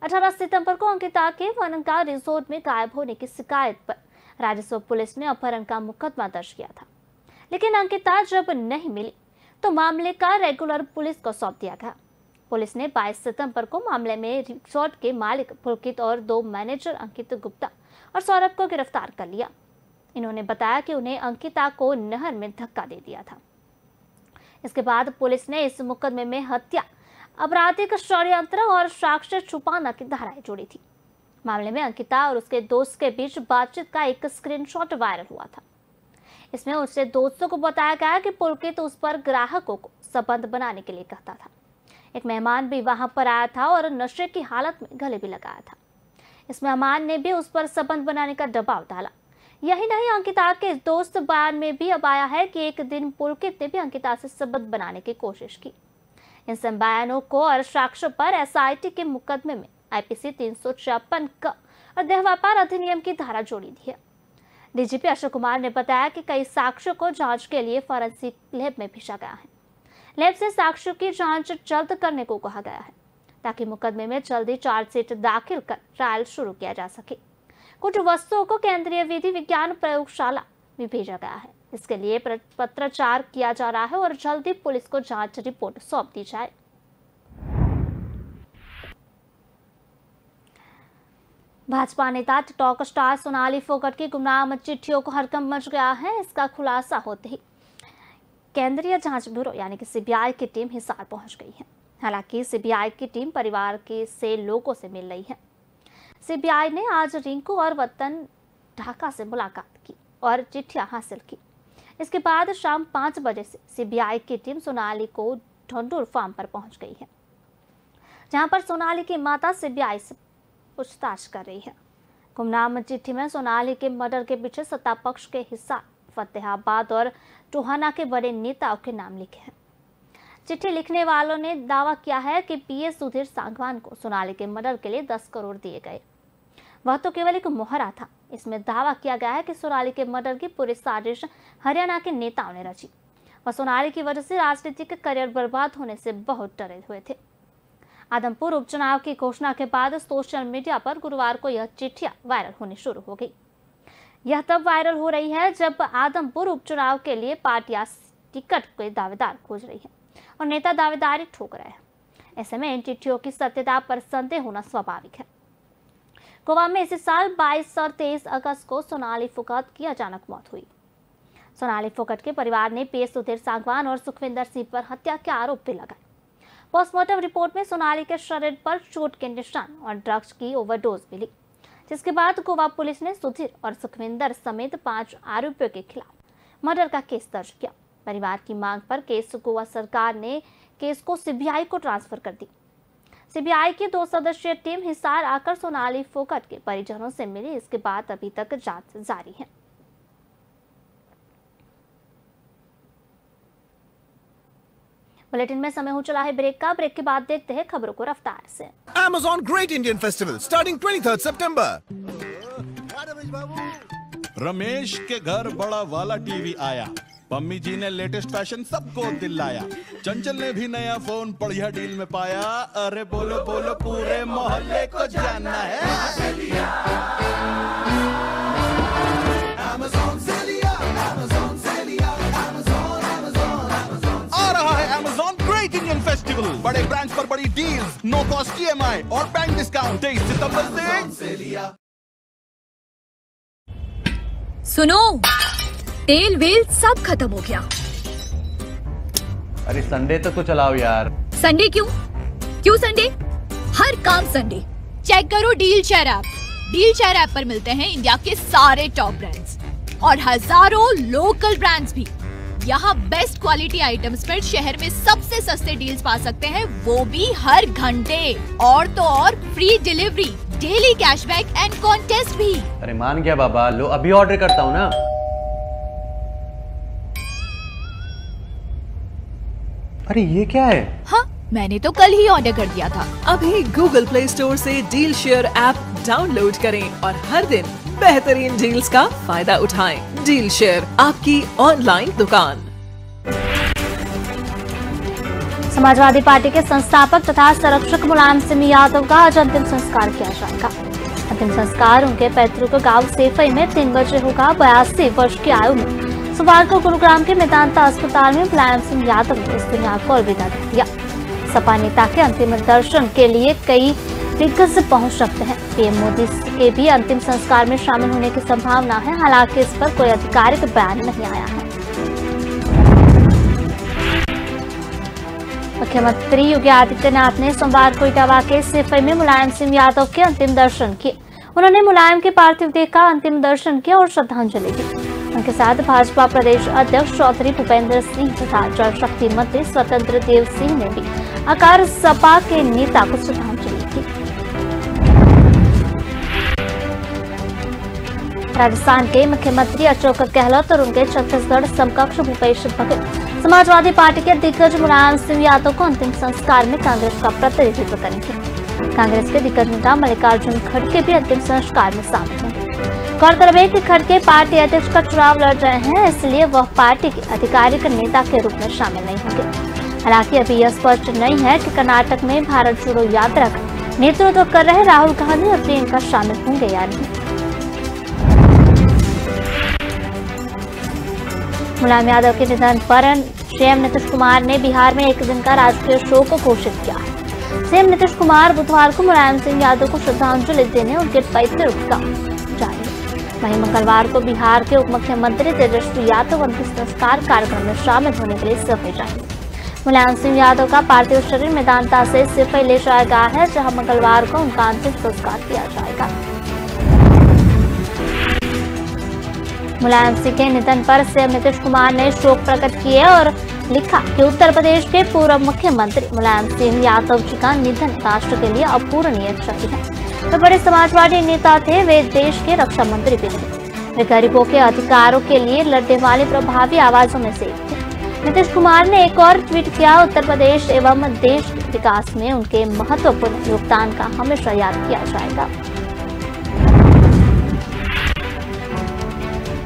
18 सितंबर को अंकिता के वनगा रिजोर्ट में गायब होने की शिकायत पर राजस्व पुलिस ने अपहरण का मुकदमा दर्ज किया था, लेकिन अंकिता जब नहीं मिली तो मामले का रेगुलर पुलिस को सौंप दिया गया। पुलिस ने 22 सितंबर को मामले में रिसोर्ट के मालिक पुलकित और 2 मैनेजर अंकित गुप्ता और सौरभ को गिरफ्तार कर लिया। इन्होंने बताया कि उन्हें अंकिता को नहर में धक्का दे दिया था। इसके बाद पुलिस ने इस मुकदमे में हत्या, आपराधिक षड्यंत्र और साक्ष्य छुपाना की धाराएं जोड़ी थी। मामले में अंकिता और उसके दोस्त के बीच बातचीत का एक स्क्रीनशॉट वायरल हुआ था। इसमें उसके दोस्तों को बताया गया कि पुलकित उस पर ग्राहकों को संबंध बनाने के लिए कहता था। एक मेहमान भी वहां पर आया था और नशे की हालत में गले भी लगाया था। इस मेहमान ने भी उस पर संबंध बनाने का दबाव डाला। यही नहीं, अंकिता के दोस्त बयान में भी अब आया है कि एक दिन पुलकित ने भी अंकिता से संबंध बनाने की कोशिश की। इन सब बयानों को और साक्ष्य पर एसआईटी के मुकदमे में आईपीसी 356 क और देह व्यापार अधिनियम की धारा जोड़ी दी है। डीजीपी अशोक कुमार ने बताया कि कई साक्ष्यों को जांच के लिए फॉरेंसिक लैब में भेजा गया है। लैब से साक्ष्यों की जांच जल्द करने को कहा गया है ताकि मुकदमे में जल्दी चार्जशीट दाखिल कर ट्रायल शुरू किया जा सके। कुछ वस्तुओं को केंद्रीय विधि विज्ञान प्रयोगशाला में भेजा गया है। इसके लिए पत्राचार किया जा रहा है और जल्दी पुलिस को जांच रिपोर्ट सौंप दी जाए। भाजपा नेता टिकटॉक स्टार सोनाली फोगाट की गुमनाम चिट्ठियों को हड़कंप मच गया है। इसका खुलासा होते ही केंद्रीय जांच ब्यूरो यानी कि सीबीआई की टीम हिसार पहुंच गई है। हालांकि सीबीआई की टीम परिवार के से लोगों से मिल रही है। सीबीआई ने आज रिंकू और वतन ढाका से मुलाकात की और चिट्ठियां हासिल की। इसके बाद शाम 5 बजे से सीबीआई की टीम सोनाली को ढंडूर फार्म पर पहुंच गई है, जहां पर सोनाली की माता सीबीआई से पूछताछ कर रही है। गुमनाम चिट्ठी में सोनाली के मर्डर के पीछे सत्ता पक्ष के हिस्सा फतेहाबाद और टोहाना के बड़े नेताओं के नाम लिखे हैं। चिट्ठी लिखने वालों ने दावा किया है कि पीएस सुधीर सांगवान को सोनाली के मर्डर के लिए 10 करोड़ दिए गए। वह तो केवल एक मुहरा था। इसमें दावा किया गया है कि सोनाली के मर्डर की पूरी साजिश हरियाणा के नेताओं ने रची। वह सोनाली की वजह से राजनीतिक करियर बर्बाद होने से बहुत डरे हुए थे। आदमपुर उपचुनाव की घोषणा के बाद सोशल मीडिया पर गुरुवार को यह चिट्ठियां वायरल होनी शुरू हो गई। यह तब वायरल हो रही है जब आदमपुर उपचुनाव के लिए पार्टियां टिकट के दावेदार खोज रही है और नेता दावेदारी ठोक रहे हैं। ऐसे में इन चिट्ठियों की सत्यता पर संदेह होना स्वाभाविक है। गोवा में इसी साल 22 और 23 अगस्त को सोनाली फोगाट की अचानक मौत हुई। सोनाली फोगाट के परिवार ने पीएस सुधीर सांगवान और सुखविंदर सिंह पर हत्या के आरोप भी लगाए। पोस्टमार्टम रिपोर्ट में सोनाली के शरीर पर चोट के निशान और ड्रग्स की ओवरडोज मिली, जिसके बाद गोवा पुलिस ने सुधीर और सुखविंदर समेत 5 आरोपियों के खिलाफ मर्डर का केस दर्ज किया। परिवार की मांग पर गोवा सरकार ने केस को सीबीआई को ट्रांसफर कर दी। सीबीआई की 2 सदस्यीय टीम हिसार आकर सोनाली फोगाट के परिजनों से मिली। इसके बाद अभी तक जांच जारी है। बुलेटिन में समय हो चला है ब्रेक का। ब्रेक के बाद देखते हैं खबरों को रफ्तार से। Amazon Great Indian Festival starting 23rd September. Ramesh के घर बड़ा वाला टीवी आया। पम्मी जी ने लेटेस्ट फैशन सबको दिलाया। चंचल ने भी नया फोन बढ़िया डील में पाया। अरे बोलो बोलो पूरे मोहल्ले को जानना है। Amazon से लिया, Amazon से लिया, Amazon, Amazon, Amazon। आ रहा है Amazon Great Indian Festival। बड़े ब्रांड्स पर बड़ी डील्स, नो कॉस्ट EMI और बैंक डिस्काउंट 23 सितंबर से लिया। सुनो, तेल वेल सब खत्म हो गया। अरे संडे तक तो चलाओ यार। संडे क्यों? क्यों संडे? हर काम संडे। चेक करो deal share app. Deal share app पर मिलते हैं इंडिया के सारे टॉप ब्रांड्स और हजारों लोकल ब्रांड्स भी। यहाँ बेस्ट क्वालिटी आइटम्स पर शहर में सबसे सस्ते डील्स पा सकते हैं, वो भी हर घंटे। और तो और free delivery, daily cashback and contest भी। अरे मान गया बाबा, लो अभी ऑर्डर करता हूँ ना। अरे ये क्या है? हाँ, मैंने तो कल ही ऑर्डर कर दिया था। अभी गूगल प्ले स्टोर से डील शेयर ऐप डाउनलोड करें और हर दिन बेहतरीन डील्स का फायदा उठाएं। डील शेयर, आपकी ऑनलाइन दुकान। समाजवादी पार्टी के संस्थापक तथा संरक्षक मुलायम सिंह यादव का आज अंतिम संस्कार किया जाएगा। अंतिम संस्कार उनके पैतृक गांव सेफई में 3 बजे होगा। 82 वर्ष की आयु में सोमवार को गुरुग्राम के मेदांता अस्पताल में मुलायम सिंह यादव ने इस दुनिया को अलविदा दे दिया। सपा नेता के अंतिम दर्शन के लिए कई दिग्गज पहुंच सकते हैं। पीएम मोदी के भी अंतिम संस्कार में शामिल होने की संभावना है। हालांकि इस पर कोई आधिकारिक बयान नहीं आया है। मुख्यमंत्री योगी आदित्यनाथ ने सोमवार को इटावा के सेफई में मुलायम सिंह यादव के अंतिम दर्शन किए। उन्होंने मुलायम के पार्थिव देह का अंतिम दर्शन किया और श्रद्धांजलि दी। उनके साथ भाजपा प्रदेश अध्यक्ष चौधरी भूपेंद्र सिंह तथा जल शक्ति मंत्री स्वतंत्र देव सिंह ने भी आकार सपा के नेता को श्रद्धांजलि दी। राजस्थान के मुख्यमंत्री अशोक गहलोत और उनके छत्तीसगढ़ समकक्ष भूपेश बघेल समाजवादी पार्टी के दिग्गज मुलायम सिंह यादव को अंतिम संस्कार में कांग्रेस का प्रतिनिधित्व करेंगे। कांग्रेस के दिग्गज नेता मल्लिकार्जुन खड़गे भी अंतिम संस्कार में शामिल होंगे। गौरतलब है कि खड़गे पार्टी अध्यक्ष का चुनाव लड़ रहे हैं, इसलिए वह पार्टी के आधिकारिक नेता के रूप में शामिल नहीं होंगे। हालांकि अभी यह स्पष्ट नहीं है कि कर्नाटक में भारत जोड़ो यात्रा का नेतृत्व कर रहे राहुल गांधी और प्रियंका शामिल होंगे या नहीं। मुलायम यादव के निधन पर सीएम नीतीश कुमार ने बिहार में एक दिन का राजकीय शोक घोषित किया है। सीएम नीतीश कुमार बुधवार को मुलायम सिंह यादव को श्रद्धांजलि देने उनके पैतृक गांव जाएंगे। वहीं मंगलवार को बिहार के उप मुख्यमंत्री तेजस्वी यादव अंतिम संस्कार कार्यक्रम में शामिल होने के लिए सेफई जाएंगे। मुलायम सिंह यादव का पार्थिव शरीर मेदांता से सेफई ले जाया गया है, जहां मंगलवार को उनका अंतिम संस्कार किया जाएगा। मुलायम सिंह के निधन पर सीएम नीतीश कुमार ने शोक प्रकट किए और लिखा कि उत्तर प्रदेश के पूर्व मुख्यमंत्री मुलायम सिंह यादव जी का निधन राष्ट्र के लिए अपूरणीय क्षति है। वे बड़े समाजवादी नेता थे। वे देश के रक्षा मंत्री भी थे। वे गरीबों के अधिकारों के लिए लड़ने वाले प्रभावी आवाजों में से एक थे। नीतीश कुमार ने एक और ट्वीट किया, उत्तर प्रदेश एवं देश के विकास में उनके महत्वपूर्ण योगदान का हमेशा याद किया जाएगा।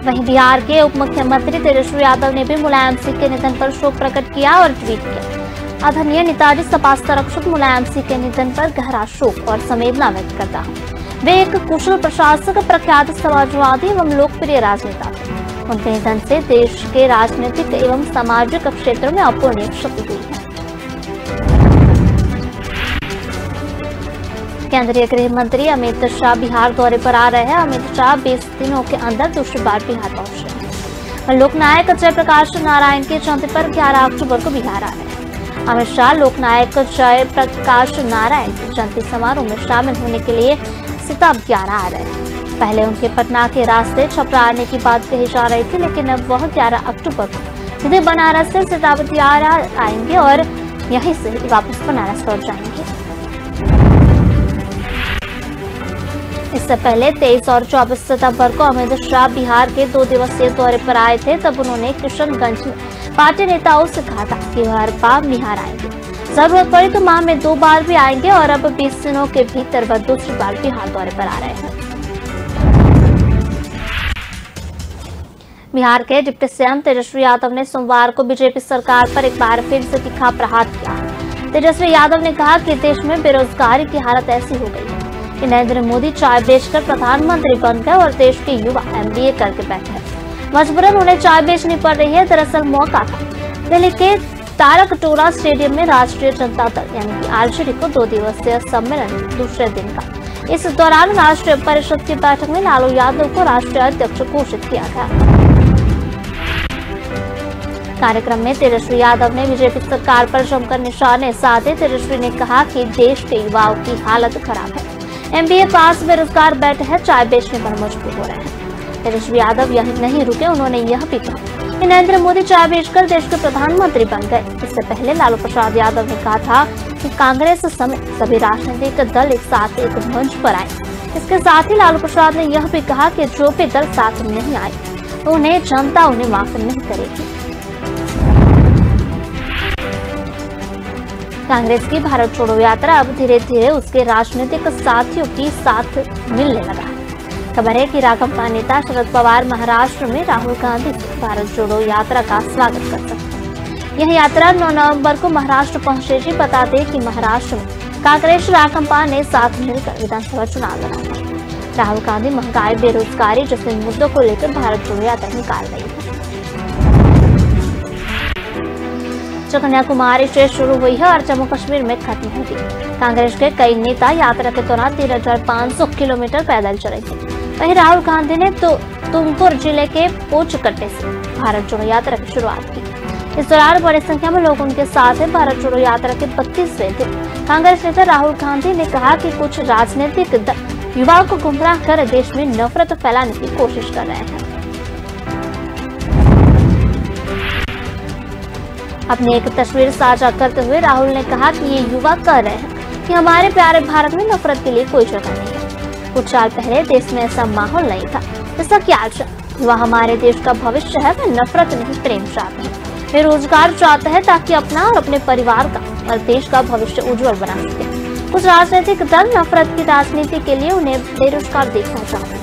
वहीं बिहार के उप मुख्यमंत्री तेजस्वी यादव ने भी मुलायम सिंह के निधन पर शोक प्रकट किया और ट्वीट किया, आदरणीय नेताजी सपा संरक्षक मुलायम सिंह के निधन पर गहरा शोक और संवेदना व्यक्त करता हूँ। वे एक कुशल प्रशासक, प्रख्यात समाजवादी एवं लोकप्रिय राजनेता थे। उनके निधन से देश के राजनीतिक एवं सामाजिक क्षेत्रों में अपूरणीय क्षति हुई है। केंद्रीय गृह मंत्री अमित शाह बिहार दौरे पर आ रहे हैं। अमित शाह 20 दिनों के अंदर दूसरी बार बिहार पहुंच रहे हैं। लोकनायक जयप्रकाश नारायण के जयंती पर 11 अक्टूबर को बिहार आ रहे हैं। अमित शाह लोकनायक जयप्रकाश नारायण के जयंती समारोह में शामिल होने के लिए सितंबर आ रहे हैं। पहले उनके पटना के रास्ते छपरा आने की बात कही जा रही थी, लेकिन अब वह 11 अक्टूबर को सीधे बनारस से सितंबर आएंगे और यहीं से वापस बनारस लौट जाएंगे। इससे पहले 23 और 24 सितंबर को अमित शाह बिहार के 2 दिवसीय दौरे पर आए थे। तब उन्होंने किशनगंज में पार्टी नेताओं से कहा था कि हर बार बिहार आएंगे, जरूरत पड़ी तो माह में 2 बार भी आएंगे और अब 20 दिनों के भीतर वह दूसरी बार बिहार दौरे पर आ रहे हैं। बिहार के डिप्टी सीएम तेजस्वी यादव ने सोमवार को बीजेपी सरकार पर एक बार फिर से तीखा प्रहार किया। तेजस्वी यादव ने कहा कि देश में बेरोजगारी की हालत ऐसी हो गई है कि नरेंद्र मोदी चाय बेचकर प्रधानमंत्री बन गए और देश के युवा MBA करके बैठे हैं। मजबूरन उन्हें चाय बेचनी पड़ रही है। दरअसल मौका था दिल्ली के तारकटोला स्टेडियम में राष्ट्रीय जनता दल यानी कि RJD को 2 दिवसीय सम्मेलन दूसरे दिन का। इस दौरान राष्ट्रीय परिषद की बैठक में लालू यादव को राष्ट्रीय अध्यक्ष घोषित किया गया। कार्यक्रम में तेजस्वी यादव ने बीजेपी सरकार पर जमकर निशाने साधे। तेजस्वी ने कहा कि देश के युवाओं की हालत खराब है। MBA पास बेरोजगार बैठे हैं, चाय बेचने पर मजबूर हो रहे हैं। तेजस्वी यादव यही नहीं रुके, उन्होंने यह भी कहा कि नरेंद्र मोदी चाय बेचकर देश के प्रधानमंत्री बन गए। इससे पहले लालू प्रसाद यादव ने कहा था कि कांग्रेस समेत सभी राजनीतिक दल एक साथ एक मंच पर आए। इसके साथ ही लालू प्रसाद ने यह भी कहा कि जो भी दल साथ नहीं आए तो उन्हें जनता उन्हें माफ नहीं करेगी। कांग्रेस की भारत छोड़ो यात्रा अब धीरे धीरे उसके राजनीतिक साथियों की साथ मिलने लगा है। खबर है कि राघव नेता शरद पवार महाराष्ट्र में राहुल गांधी से भारत जोड़ो यात्रा का स्वागत कर सकते हैं। यह यात्रा 9 नवंबर को महाराष्ट्र पहुंचेगी। बता दें कि महाराष्ट्र में कांग्रेस राघव ने साथ मिलकर विधानसभा चुनाव लड़ा है। राहुल गांधी महंगाई, बेरोजगारी जैसे मुद्दों को लेकर भारत जोड़ो यात्रा निकाल रही है। जो कन्याकुमारी से शुरू हुई है और जम्मू कश्मीर में खत्म होगी। कांग्रेस के कई नेता यात्रा के दौरान 3,500 किलोमीटर पैदल चलेंगे। वहीं राहुल गांधी ने तो तुमकुर जिले के पोचकट्टे से भारत जोड़ो यात्रा की शुरुआत की। इस दौरान बड़ी संख्या में लोग उनके साथ हैं। भारत जोड़ो यात्रा के 32वें दिन कांग्रेस नेता राहुल गांधी ने कहा कि कुछ राजनीतिक दल युवाओं को गुमराह कर देश में नफरत फैलाने की कोशिश कर रहे हैं। अपनी एक तस्वीर साझा करते हुए राहुल ने कहा कि ये युवा कह रहे हैं कि हमारे प्यारे भारत में नफरत के लिए कोई जगह नहीं है। कुछ साल पहले देश में ऐसा माहौल नहीं था जैसा कि आज। युवा हमारे देश का भविष्य है, वे नफरत नहीं प्रेम चाहते हैं। वे रोजगार चाहते हैं ताकि अपना और अपने परिवार का और देश का भविष्य उज्जवल बना सके। कुछ राजनीतिक दल नफरत की राजनीति के लिए उन्हें बेरोजगार देखना चाहते हैं।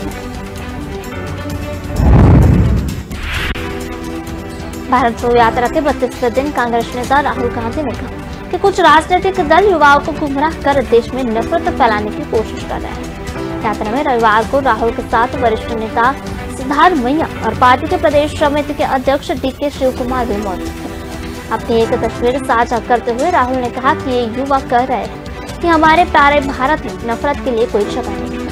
भारत जोड़ो यात्रा के 32वें दिन कांग्रेस नेता राहुल गांधी ने कहा कि कुछ राजनीतिक दल युवाओं को गुमराह कर देश में नफरत फैलाने की कोशिश कर रहे हैं। यात्रा में रविवार को राहुल के साथ वरिष्ठ नेता सिद्धार्थ मैया और पार्टी के प्रदेश समिति के अध्यक्ष DK शिव कुमार भी मौजूद थे। अपनी एक तस्वीर साझा करते हुए राहुल ने कहा कि ये युवा कह रहे हैं कि हमारे प्यारे भारत में नफरत के लिए कोई जगह नहीं है।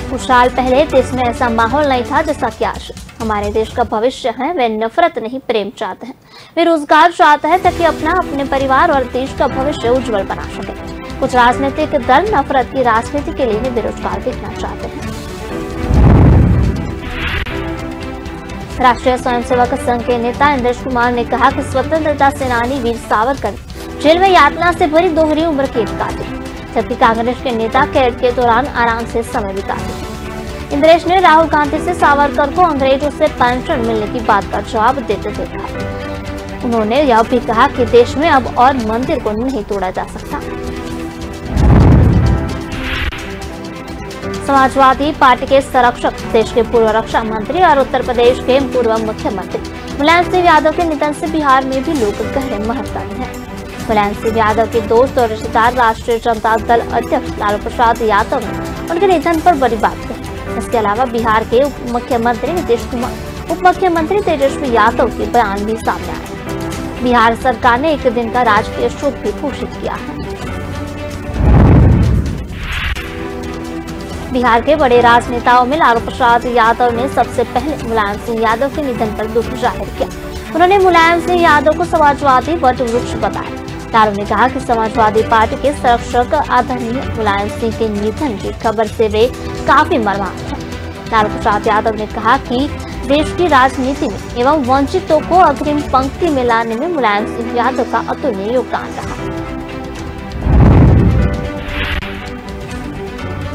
कुछ साल पहले देश में ऐसा माहौल नहीं था जैसा कि आज। हमारे देश का भविष्य है, वे नफरत नहीं प्रेम चाहते हैं। वे रोजगार चाहते हैं ताकि अपना, अपने परिवार और देश का भविष्य उज्जवल बना सके। कुछ राजनीतिक दल नफरत की राजनीति के लिए बेरोजगार देखना चाहते हैं। राष्ट्रीय स्वयंसेवक संघ के नेता इंद्रेश कुमार ने कहा कि स्वतंत्रता सेनानी वीर सावरकर जेल में यातना से भरी दोहरी उम्र कैद काटी, जबकि कांग्रेस के नेता कैद के दौरान आराम से समय बिताते। इंद्रेश ने राहुल गांधी से सावरकर को अंग्रेजों से पेंशन मिलने की बात का जवाब देते हुए कहा। उन्होंने यह भी कहा कि देश में अब और मंदिर को नहीं तोड़ा जा सकता। समाजवादी पार्टी के संरक्षक, देश के पूर्व रक्षा मंत्री और उत्तर प्रदेश के पूर्व मुख्यमंत्री मुलायम सिंह यादव के निधन से बिहार में भी लोग गहरे महत्व हैं। मुलायम सिंह यादव के दोस्त और रिश्तेदार राष्ट्रीय जनता दल अध्यक्ष लालू प्रसाद यादव ने उनके निधन पर बड़ी बात कही। इसके अलावा बिहार के उप मुख्यमंत्री नीतीश कुमार, उप मुख्यमंत्री तेजस्वी यादव के बयान भी सामने आए। बिहार सरकार ने एक दिन का राजकीय शोक भी घोषित किया है। बिहार के बड़े राजनेताओं में लालू प्रसाद यादव ने सबसे पहले मुलायम सिंह यादव के निधन पर दुख जाहिर किया। उन्होंने मुलायम सिंह यादव को समाजवादी वट वृक्ष बताया। लालू ने कहा कि समाजवादी पार्टी के संरक्षक आदरणीय मुलायम सिंह के निधन की खबर से वे काफी मर्माहत हैं। लालू प्रसाद यादव ने कहा कि देश की राजनीति में एवं वंचितों को अग्रिम पंक्ति में लाने में मुलायम सिंह यादव का अतुलनीय योगदान रहा।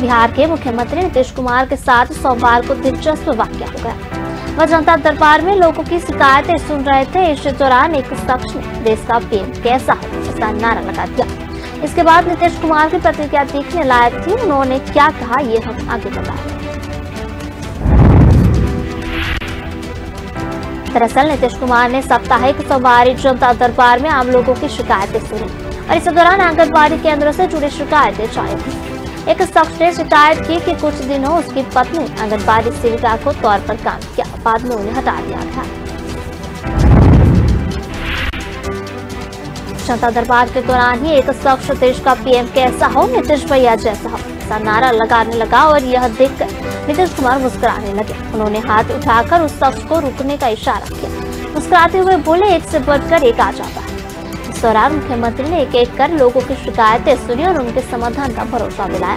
बिहार के मुख्यमंत्री नीतीश कुमार के साथ सोमवार को दिलचस्प वाकया हो गया। वह जनता दरबार में लोगों की शिकायतें सुन रहे थे। इस दौरान एक शख्स ने देश का पीएम कैसा हो ऐसा नारा लगा दिया। इसके बाद नीतीश कुमार की प्रतिक्रिया देखने लायक थी। उन्होंने क्या कहा ये हम आगे बताएं। दरअसल नीतीश कुमार ने साप्ताहिक सोमवारी जनता दरबार में आम लोगों की शिकायतें सुनी और इस दौरान आंगनबाड़ी केंद्र से जुड़ी शिकायतें जारी थी। एक शख्स ने शिकायत की कि कुछ दिनों उसकी पत्नी आंगनबाड़ी सेविका को तौर पर काम किया, बाद में उन्हें हटा दिया था। जनता दरबार के दौरान ही एक शख्स देश का पीएम कैसा हो, नीतीश भैया जैसा हो ऐसा नारा लगाने लगा और यह देखकर नीतीश कुमार मुस्कुराने लगे। उन्होंने हाथ उठाकर उस शख्स को रुकने का इशारा किया। मुस्कुराते हुए बोले, एक से बढ़कर एक आ जाता है। इस दौरान मुख्यमंत्री ने एक एक कर लोगों की शिकायतें सुनी और उनके समाधान का भरोसा दिलाया।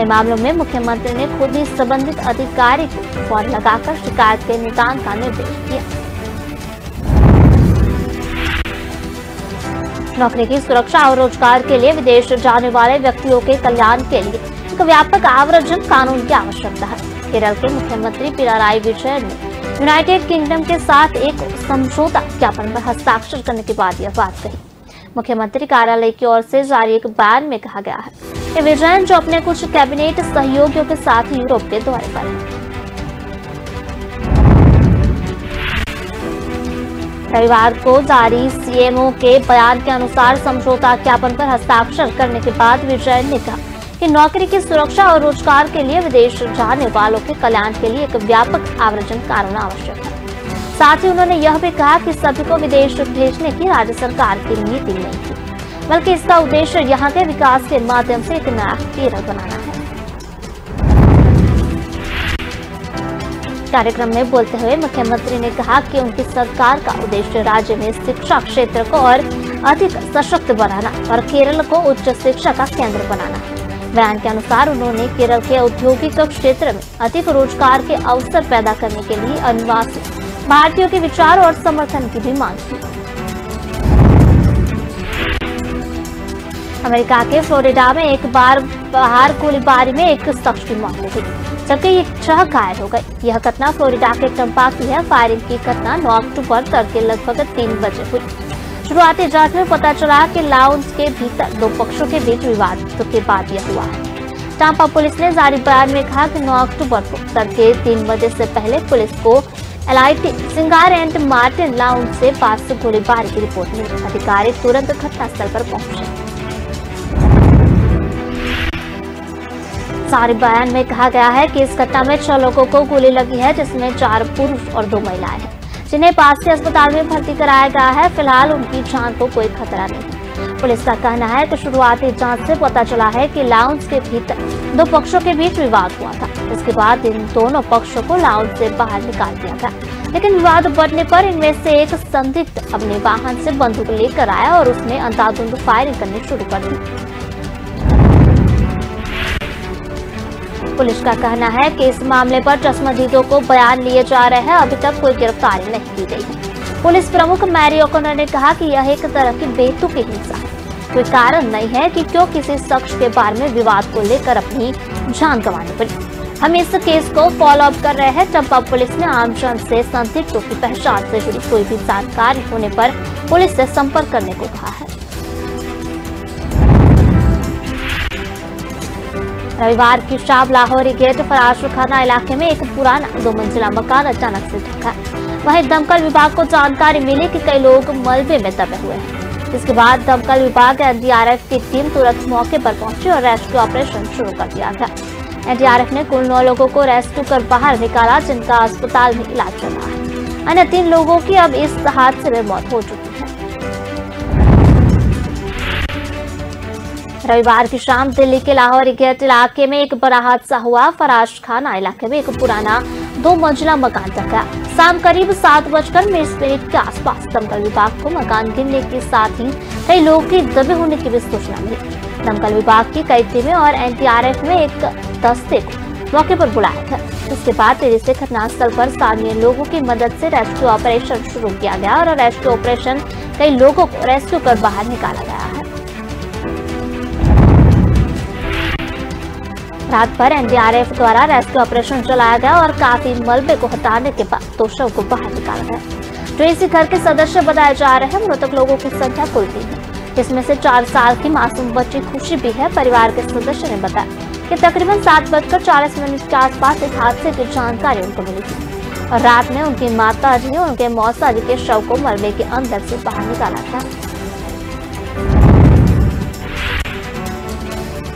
इन मामलों में मुख्यमंत्री ने खुद ही संबंधित अधिकारी को फोन लगाकर शिकायत के निदान का निर्देश दिया। नौकरी की सुरक्षा और रोजगार के लिए विदेश जाने वाले व्यक्तियों के कल्याण के लिए एक व्यापक आव्रजन कानून की आवश्यकता है। केरल के मुख्यमंत्री पिनाराई विजयन ने यूनाइटेड किंगडम के साथ एक समझौता ज्ञापन पर हस्ताक्षर करने के बाद यह बात कही। मुख्यमंत्री कार्यालय की ओर से जारी एक बयान में कहा गया है कि विजयन जो अपने कुछ कैबिनेट सहयोगियों के साथ यूरोप के दौरे पर हैं। रविवार को जारी सीएमओ के बयान के अनुसार समझौता ज्ञापन पर हस्ताक्षर करने के बाद विजयन ने कहा कि नौकरी की सुरक्षा और रोजगार के लिए विदेश जाने वालों के कल्याण के लिए एक व्यापक आव्रजन कानून आवश्यक है। साथ ही उन्होंने यह भी कहा कि सभी को विदेश भेजने की राज्य सरकार की नीति नहीं थी, बल्कि इसका उद्देश्य यहाँ के विकास के माध्यम से एक नया केरल बनाना है। कार्यक्रम में बोलते हुए मुख्यमंत्री ने कहा कि उनकी सरकार का उद्देश्य राज्य में शिक्षा क्षेत्र को और अधिक सशक्त बनाना और केरल को उच्च शिक्षा का केंद्र बनाना है। बयान के अनुसार उन्होंने केरल के औद्योगिक क्षेत्र में अधिक रोजगार के अवसर पैदा करने के लिए अनिवासी भारतीयों के विचार और समर्थन की भी मांग की। अमेरिका के फ्लोरिडा में एक बार बाहर गोलीबारी में एक शख्स की मौत हो गई, जबकि 6 घायल हो गए। यह घटना फ्लोरिडा के टम्पा की है। फायरिंग की घटना 9 अक्टूबर तड़के लगभग 3 बजे हुई। शुरुआती जांच में पता चला कि लाउंज के भीतर 2 पक्षों के बीच विवाद के बाद यह हुआ है। टाम्पा पुलिस ने जारी बयान में कहा कि 9 अक्टूबर को तड़के 3 बजे से पहले पुलिस को LIT सिंगार एंड मार्टिन लाउंज से पास से गोलीबारी की रिपोर्ट मिली। अधिकारी तुरंत घटनास्थल पर पहुंचे। जारी बयान में कहा गया है कि इस घटना में 6 लोगों को गोली लगी है, जिसमें 4 पुरुष और 2 महिलाएं हैं, जिन्हें पास के अस्पताल में भर्ती कराया गया है। फिलहाल उनकी जान को कोई खतरा नहीं। पुलिस का कहना है कि शुरुआती जांच से पता चला है कि लाउंज के भीतर 2 पक्षों के बीच विवाद हुआ था। इसके बाद इन दोनों पक्षों को लाउंज से बाहर निकाल दिया गया, लेकिन विवाद बढ़ने पर इनमें से एक संदिग्ध अपने वाहन से बंदूक लेकर आया और उसने अंधाधुंध फायरिंग करनी शुरू कर दी। पुलिस का कहना है कि इस मामले पर चश्मदीदों को बयान लिए जा रहे हैं। अभी तक कोई गिरफ्तारी नहीं की गई है। पुलिस प्रमुख मैरी ओकनर ने कहा कि यह एक तरह की बेतुकी हिंसा है। कोई कारण नहीं है कि क्यों किसी शख्स के बारे में विवाद को लेकर अपनी जान गंवानी पड़ी। हम इस केस को फॉलो अप कर रहे हैं। चंपा पुलिस ने आमजन से संदिग्धों की पहचान से जुड़ी कोई भी जानकारी होने पर पुलिस से संपर्क करने को कहा है। रविवार की शाम लाहौरी गेट फराश खाना इलाके में एक पुराना 2 मंजिला मकान अचानक से ढहा। वहीं दमकल विभाग को जानकारी मिली कि कई लोग मलबे में दबे हुए हैं। इसके बाद दमकल विभाग NDRF की टीम तुरंत मौके पर पहुंची और रेस्क्यू ऑपरेशन शुरू कर दिया गया। NDRF ने कुल 9 लोगों को रेस्क्यू कर बाहर निकाला, जिनका अस्पताल में इलाज चल रहा है। अन्य 3 लोगों की अब इस हादसे में मौत हो चुकी है। रविवार की शाम दिल्ली के लाहौरी गेट इलाके में एक बड़ा हादसा हुआ। फराश खाना इलाके में एक पुराना 2 मंजिला मकान ढह गया। शाम करीब 7:20 के आसपास दमकल विभाग को मकान गिरने के साथ ही कई लोगों की दबे होने की भी सूचना मिली। दमकल विभाग की कई टीमें और NDRF ने एक दस्ते को मौके पर बुलाया था। इसके बाद तेजी से घटनास्थल पर स्थानीय लोगों की मदद से रेस्क्यू ऑपरेशन शुरू किया गया और रेस्क्यू ऑपरेशन कई लोगों को रेस्क्यू कर बाहर निकाला गया है। रात भर NDRF द्वारा रेस्क्यू ऑपरेशन चलाया गया और काफी मलबे को हटाने के बाद 2 शव को बाहर निकाला गया, जो इसी घर के सदस्य बताए जा रहे हैं। मृतक लोगों की संख्या कुल 3 है, जिसमें से 4 साल की मासूम बच्ची खुशी भी है। परिवार के सदस्य ने बताया कि तकरीबन 7:40 के आसपास इस हादसे की जानकारी उनको मिली थी और रात में उनकी माता जी और उनके मौसा जी के शव को मलबे के अंदर से बाहर निकाला था।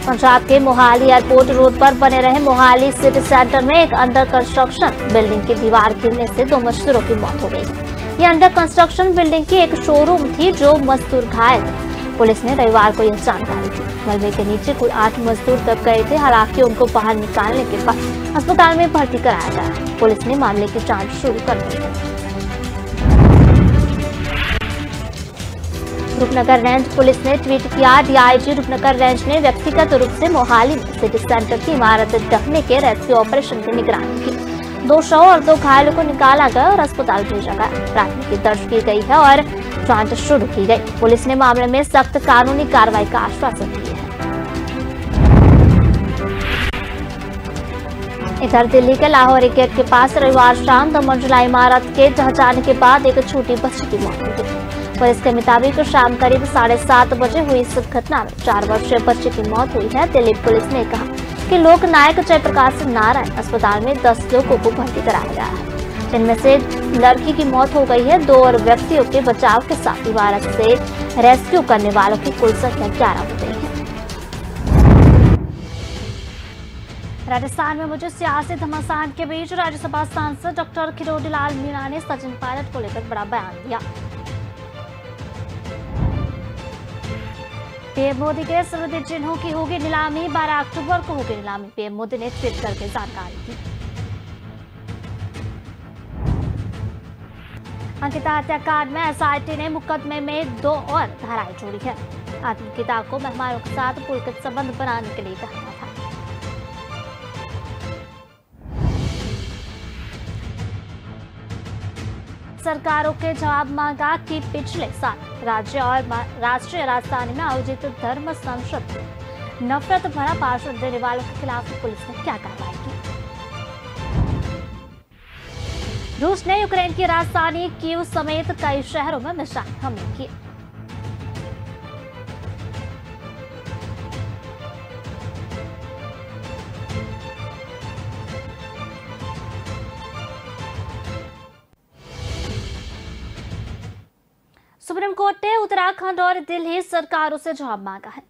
पंजाब के मोहाली एयरपोर्ट रोड पर बने रहे मोहाली सिटी सेंटर में एक अंडर कंस्ट्रक्शन बिल्डिंग की दीवार गिरने से 2 मजदूरों की मौत हो गई। ये अंडर कंस्ट्रक्शन बिल्डिंग की एक शोरूम थी, जो मजदूर घायल थे। पुलिस ने रविवार को यह जानकारी दी। मलबे के नीचे कुल 8 मजदूर दब गए थे। हालांकि उनको बाहर निकालने के बाद अस्पताल में भर्ती कराया गया। पुलिस ने मामले की जाँच शुरू कर दी है। रूपनगर रेंज पुलिस ने ट्वीट किया। DIG रूपनगर रेंज ने व्यक्तिगत रूप से मोहाली में सिटी सेंटर की इमारत ढहने के रेस्क्यू ऑपरेशन की निगरानी की। 2 शव और 2 घायलों को निकाला गया और अस्पताल भेजा गया। प्राथमिकी दर्ज की गई है और जांच शुरू की गई। पुलिस ने मामले में सख्त कानूनी कार्रवाई का आश्वासन दिया है। इधर दिल्ली के लाहौरी गेट के पास रविवार शाम 2 मंजिला इमारत के ढह जाने के बाद एक छोटी बच्ची की मौत हो गई। पुलिस के मुताबिक शाम करीब 7:30 बजे हुई इस घटना में 4 वर्षीय बच्चे की मौत हुई है। दिल्ली पुलिस ने कहा कि लोक नायक जयप्रकाश नारायण अस्पताल में 10 लोगों को भर्ती कराया गया है, जिनमें से लड़की की मौत हो गई है। 2 और व्यक्तियों के बचाव के साथ इमारत से रेस्क्यू करने वालों की कुल संख्या 11 हो गई है। राजस्थान में मुझे सियासी घमासान के बीच राज्यसभा सांसद डॉक्टर किरोड़ी लाल मीणा ने सचिन पायलट को लेकर बड़ा बयान दिया। पीएम मोदी के स्मृति चिन्हों की होगी नीलामी, 12 अक्टूबर को होगी नीलामी, पीएम मोदी ने ट्वीट करके जानकारी दी। अंकिता हत्याकांड में एसआईटी ने मुकदमे में 2 और धाराएं जोड़ी है। अंकिता को मेहमानों के साथ पुलकित संबंध बनाने के लिए कहा था। सरकारों के जवाब मांगा कि पिछले साल राज्य और राष्ट्रीय राजधानी में आयोजित धर्म संसद में नफरत भरा भाषण देने वालों के खिलाफ पुलिस ने क्या कार्रवाई की। रूस ने यूक्रेन की राजधानी कीव समेत कई शहरों में मिसाइल हमले किए। सुप्रीम कोर्ट ने उत्तराखंड और दिल्ली सरकारों से जवाब मांगा है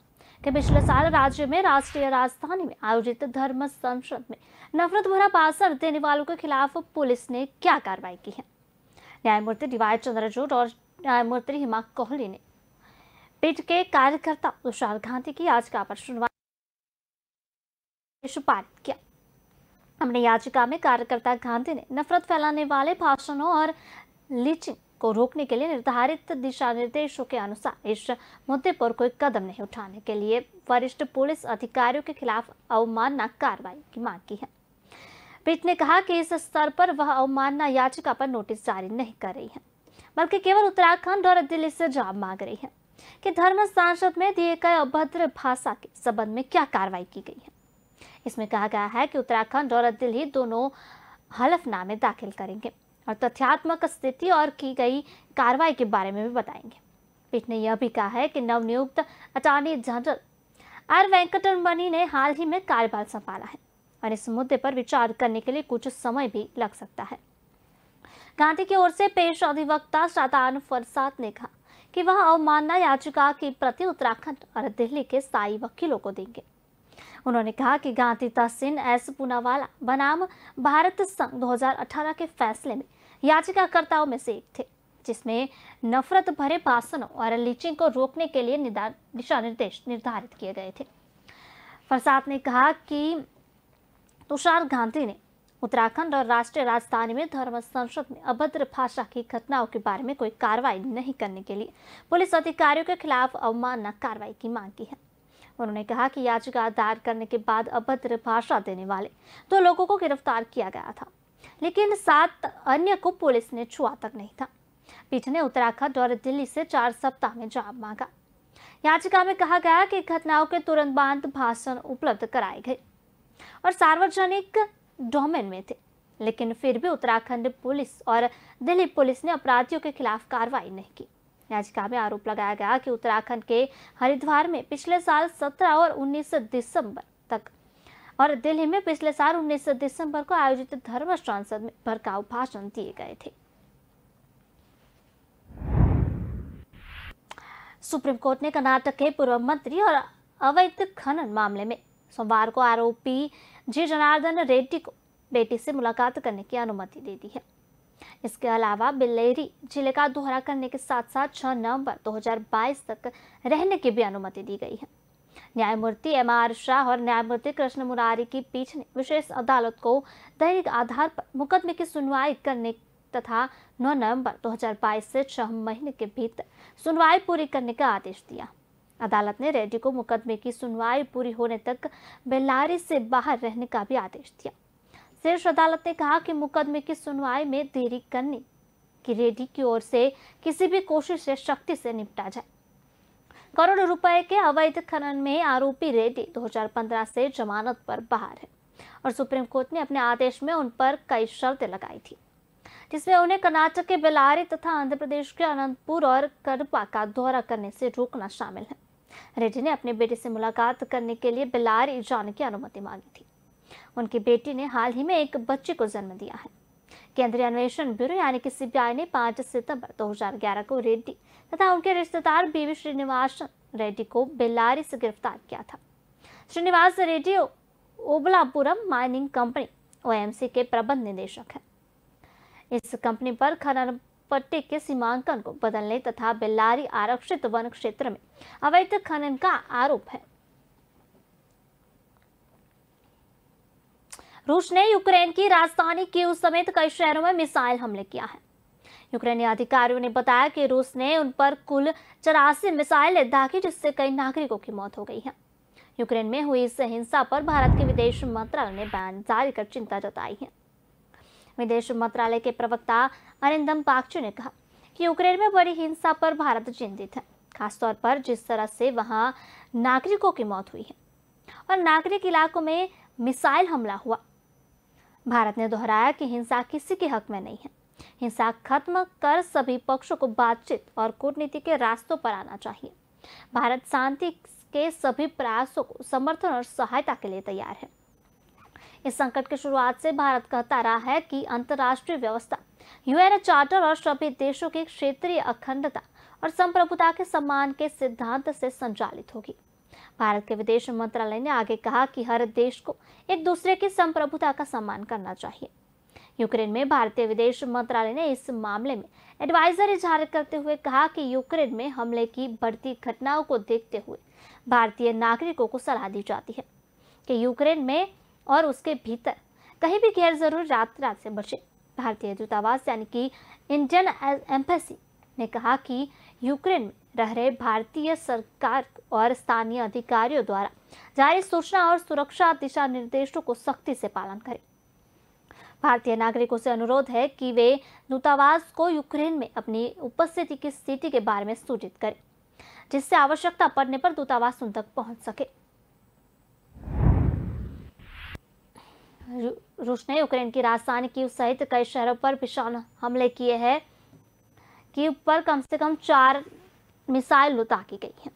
कि पिछले साल राज्य में राष्ट्रीय राजधानी में आयोजित धर्म संसद में नफरत भरा भाषण देने वालों के खिलाफ पुलिस ने क्या कार्रवाई की है। न्यायमूर्ति डीवाई चंद्रचूड़ और न्यायमूर्ति हिमा कोहली ने पीठ के कार्यकर्ता तुषार गांधी की याचिका पर सुनवाई पारित किया। अपनी याचिका में कार्यकर्ता गांधी ने नफरत फैलाने वाले भाषणों और लीचिंग को रोकने के लिए निर्धारित दिशा निर्देशों के अनुसार इस मुद्दे पर कोई कदम नहीं उठाने के लिए वरिष्ठ पुलिस अधिकारियों के खिलाफ अवमानना कार्रवाई की मांग की है। पीठ ने कहा कि इस स्तर पर वह अवमानना याचिका पर नोटिस जारी नहीं कर रही है, बल्कि केवल उत्तराखंड और दिल्ली से जवाब मांग रही है कि धर्म सांसद में दिए गए अभद्र भाषा के संबंध में क्या कार्रवाई की गई है। इसमें कहा गया है कि उत्तराखंड और दिल्ली दोनों हलफनामे दाखिल करेंगे और तथ्यात्मक स्थिति और की गई कार्रवाई के बारे में भी बताएंगे। पीठ ने यह भी कहा है कि नवनियुक्त अटॉर्नी जनरल आर वेंकटरमणि ने हाल ही में कार्यभार संभाला है और इस मुद्दे पर विचार करने के लिए कुछ समय भी लग सकता है। गांधी की ओर से पेश अधिवक्ता शादान फरसाद ने कहा कि वह अवमानना याचिका की प्रति उत्तराखंड और दिल्ली के स्थायी वकीलों को देंगे। उन्होंने कहा कि गांधी तहसीन एस पूनावाला बनाम भारत संघ 2018 के फैसले में याचिकाकर्ताओं में से एक थे, जिसमें नफरत भरे भाषणों और लीचिंग को रोकने के लिए दिशा निर्देश निर्धारित किए गए थे। फरसाद ने कहा कि तुषार गांधी ने उत्तराखंड और राष्ट्रीय राजधानी में धर्म संसद में अभद्र भाषा की घटनाओं के बारे में कोई कार्रवाई नहीं करने के लिए पुलिस अधिकारियों के खिलाफ अवमानना कार्रवाई की मांग की है। उन्होंने कहा कि याचिका दायर करने के बाद अभद्र भाषा देने वाले 2 लोगों को गिरफ्तार किया गया था, लेकिन 7 अन्य को पुलिस ने छुआ तक नहीं था। पीठ ने उत्तराखंड और दिल्ली से 4 सप्ताह में जवाब मांगा। याचिका में कहा गया कि घटनाओं के तुरंत बाद भाषण उपलब्ध कराए गए और सार्वजनिक डोमेन में थे, लेकिन फिर भी उत्तराखंड पुलिस और दिल्ली पुलिस ने अपराधियों के खिलाफ कार्रवाई नहीं की। याचिका में आरोप लगाया गया कि उत्तराखंड के हरिद्वार में पिछले साल 17 और 19 दिसंबर तक और दिल्ली में पिछले साल 19 दिसंबर को आयोजित धर्म संसद में भड़काऊ भाषण दिए गए थे। सुप्रीम कोर्ट ने कर्नाटक के पूर्व मंत्री और अवैध खनन मामले में सोमवार को आरोपी जी जनार्दन रेड्डी को बेटी से मुलाकात करने की अनुमति दे दी है। इसके अलावा बिल्लेरी जिले का दौरा करने के साथ साथ 6 नवंबर 2022 तक रहने की भी अनुमति दी गई है। न्यायमूर्ति एम.आर. शाह और न्यायमूर्ति कृष्ण मुरारी की पीठ ने विशेष अदालत को दैनिक आधार पर मुकदमे की सुनवाई करने तथा 9 नवंबर 2022 से 6 महीने के भीतर सुनवाई पूरी करने का आदेश दिया। अदालत ने रेड्डी को मुकदमे की सुनवाई पूरी होने तक बेल्लारी से बाहर रहने का भी आदेश दिया। शीर्ष अदालत ने कहा कि मुकदमे की सुनवाई में देरी करने की रेड्डी की ओर से किसी भी कोशिश से सख्ती से निपटा जाए। करोड़ों रुपए के अवैध खनन में आरोपी रेड्डी 2015 से जमानत पर बाहर है और सुप्रीम कोर्ट ने अपने आदेश में उन पर कई शर्तें लगाई थी, जिसमें उन्हें कर्नाटक के बेल्लारी तथा आंध्र प्रदेश के अनंतपुर और कडपा का दौरा करने से रोकना शामिल है। रेड्डी ने अपनी बेटी से मुलाकात करने के लिए बेल्लारी जाने की अनुमति मांगी थी। उनकी बेटी ने हाल ही में एक बच्चे को जन्म दिया है। केंद्रीय अन्वेषण ब्यूरो यानी कि सीबीआई ने 5 सितंबर 2011 को रेड्डी तथा उनके रिश्तेदार बीवी श्रीनिवास रेड्डी को बेल्लारी से गिरफ्तार किया था। Srinivas Reddy Obalapuram mining company OMC के प्रबंध निदेशक हैं। इस कंपनी पर खनन पट्टे के सीमांकन को बदलने तथा बेल्लारी आरक्षित वन क्षेत्र में अवैध खनन का आरोप है। रूस ने यूक्रेन की राजधानी कीव समेत कई शहरों में मिसाइल हमले किया है। यूक्रेनी अधिकारियों ने बताया कि रूस ने उन पर कुल 84 मिसाइलें दागी, जिससे कई नागरिकों की मौत हो गई है। यूक्रेन में हुई इस हिंसा पर भारत के विदेश मंत्रालय ने बयान जारी कर चिंता जताई है। विदेश मंत्रालय के प्रवक्ता अरिंदम बागची ने कहा कि यूक्रेन में बड़ी हिंसा पर भारत चिंतित है, खासतौर पर जिस तरह से वहां नागरिकों की मौत हुई है और नागरिक इलाकों में मिसाइल हमला हुआ। भारत ने दोहराया कि हिंसा किसी के हक में नहीं है। हिंसा खत्म कर सभी पक्षों को बातचीत और कूटनीति के रास्तों पर आना चाहिए। भारत शांति के सभी प्रयासों को समर्थन और सहायता के लिए तैयार है। इस संकट की शुरुआत से भारत कहता रहा है कि अंतर्राष्ट्रीय व्यवस्था, UN चार्टर और सभी देशों की क्षेत्रीय अखंडता और संप्रभुता के सम्मान के सिद्धांत से संचालित होगी। भारत के विदेश मंत्रालय ने आगे कहा कि हर देश को एक दूसरे की संप्रभुता का सम्मान करना चाहिए। यूक्रेन में भारतीय विदेश मंत्रालय ने इस मामले में एडवाइजरी जारी करते हुए कहा कि यूक्रेन में हमले की बढ़ती घटनाओं को देखते हुए भारतीय नागरिकों को सलाह दी जाती है कि यूक्रेन में और उसके भीतर कहीं भी गैर जरूरी यात्रा से बचे। भारतीय दूतावास यानी कि इंडियन एम्बेसी ने कहा कि यूक्रेन में रह रहे भारतीय सरकार और स्थानीय अधिकारियों द्वारा जारी सूचना और सुरक्षा दिशा निर्देशों को सख्ती से पालन करें। भारतीय नागरिकों से अनुरोध है कि वे दूतावास को यूक्रेन में अपनी उपस्थिति की स्थिति के बारे में सूचित करें, जिससे आवश्यकता पड़ने पर दूतावास उन तक पहुंच सके। रूस ने यूक्रेन की राजधानी कीव सहित कई शहरों पर भीषण हमले किए हैं। कीव पर कम से कम 4 मिसाइल दागी गई हैं।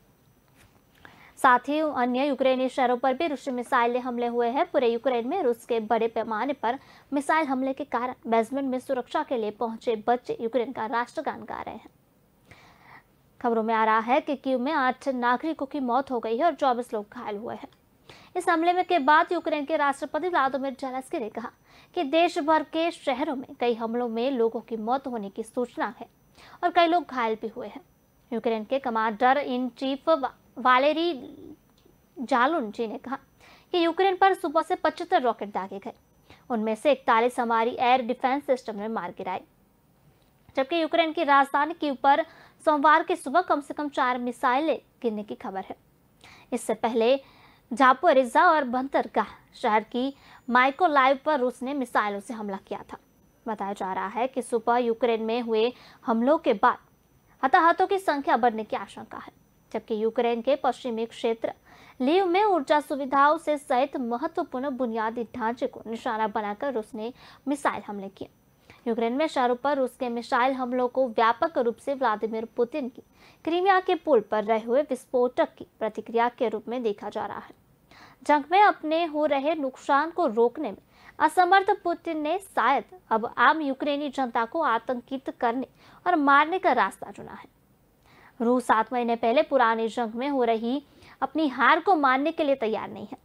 साथ ही अन्य यूक्रेनी शहरों पर भी रूसी मिसाइलें हमले हुए हैं। पूरे यूक्रेन में रूस के बड़े पैमाने पर मिसाइल हमले के कारण बेसमेंट में सुरक्षा के लिए पहुंचे बच्चे यूक्रेन का राष्ट्रगान गा रहे हैं। खबरों में आ रहा है कि कीव में 8 नागरिकों की मौत हो गई है और 24 लोग घायल हुए हैं। इस हमले के बाद यूक्रेन के राष्ट्रपति व्लादिमीर ज़ेलेंस्की ने कहा कि देश भर के शहरों में कई हमलों में लोगों की मौत होने की सूचना है और कई लोग घायल भी हुए हैं। यूक्रेन के कमांडर इन चीफ वालेरी जालुनजी ने कहा कि यूक्रेन पर सुबह से 75 रॉकेट दागे गए, उनमें से 41 हमारी एयर डिफेंस सिस्टम ने मार गिराए, जबकि यूक्रेन की राजधानी कीव पर सोमवार की सुबह कम से कम 4 मिसाइलें गिरने की खबर है। इससे पहले जापोरिजा और बंदरगाह शहर की माइकोलाइव पर रूस ने मिसाइलों से हमला किया था। बताया जा रहा है कि सुबह यूक्रेन में हुए हमलों के बाद हताहतों की संख्या बढ़ने की आशंका है, जबकि यूक्रेन के पश्चिमी क्षेत्र लीव में ऊर्जा सुविधाओं से सहित महत्वपूर्ण बुनियादी ढांचे को निशाना बनाकर रूस ने मिसाइल हमले किए। यूक्रेन में शहरों पर रूस के मिसाइल हमलों को व्यापक रूप से व्लादिमीर पुतिन की क्रीमिया के पुल पर रहे हुए विस्फोटक की प्रतिक्रिया के रूप में देखा जा रहा है। जंग में अपने हो रहे नुकसान को रोकने में असमर्थ पुतिन ने शायद अब आम यूक्रेनी जनता को आतंकित करने और मारने का रास्ता चुना है। रूस 7 महीने पहले पुरानी जंग में हो रही अपनी हार को मानने के लिए तैयार नहीं है।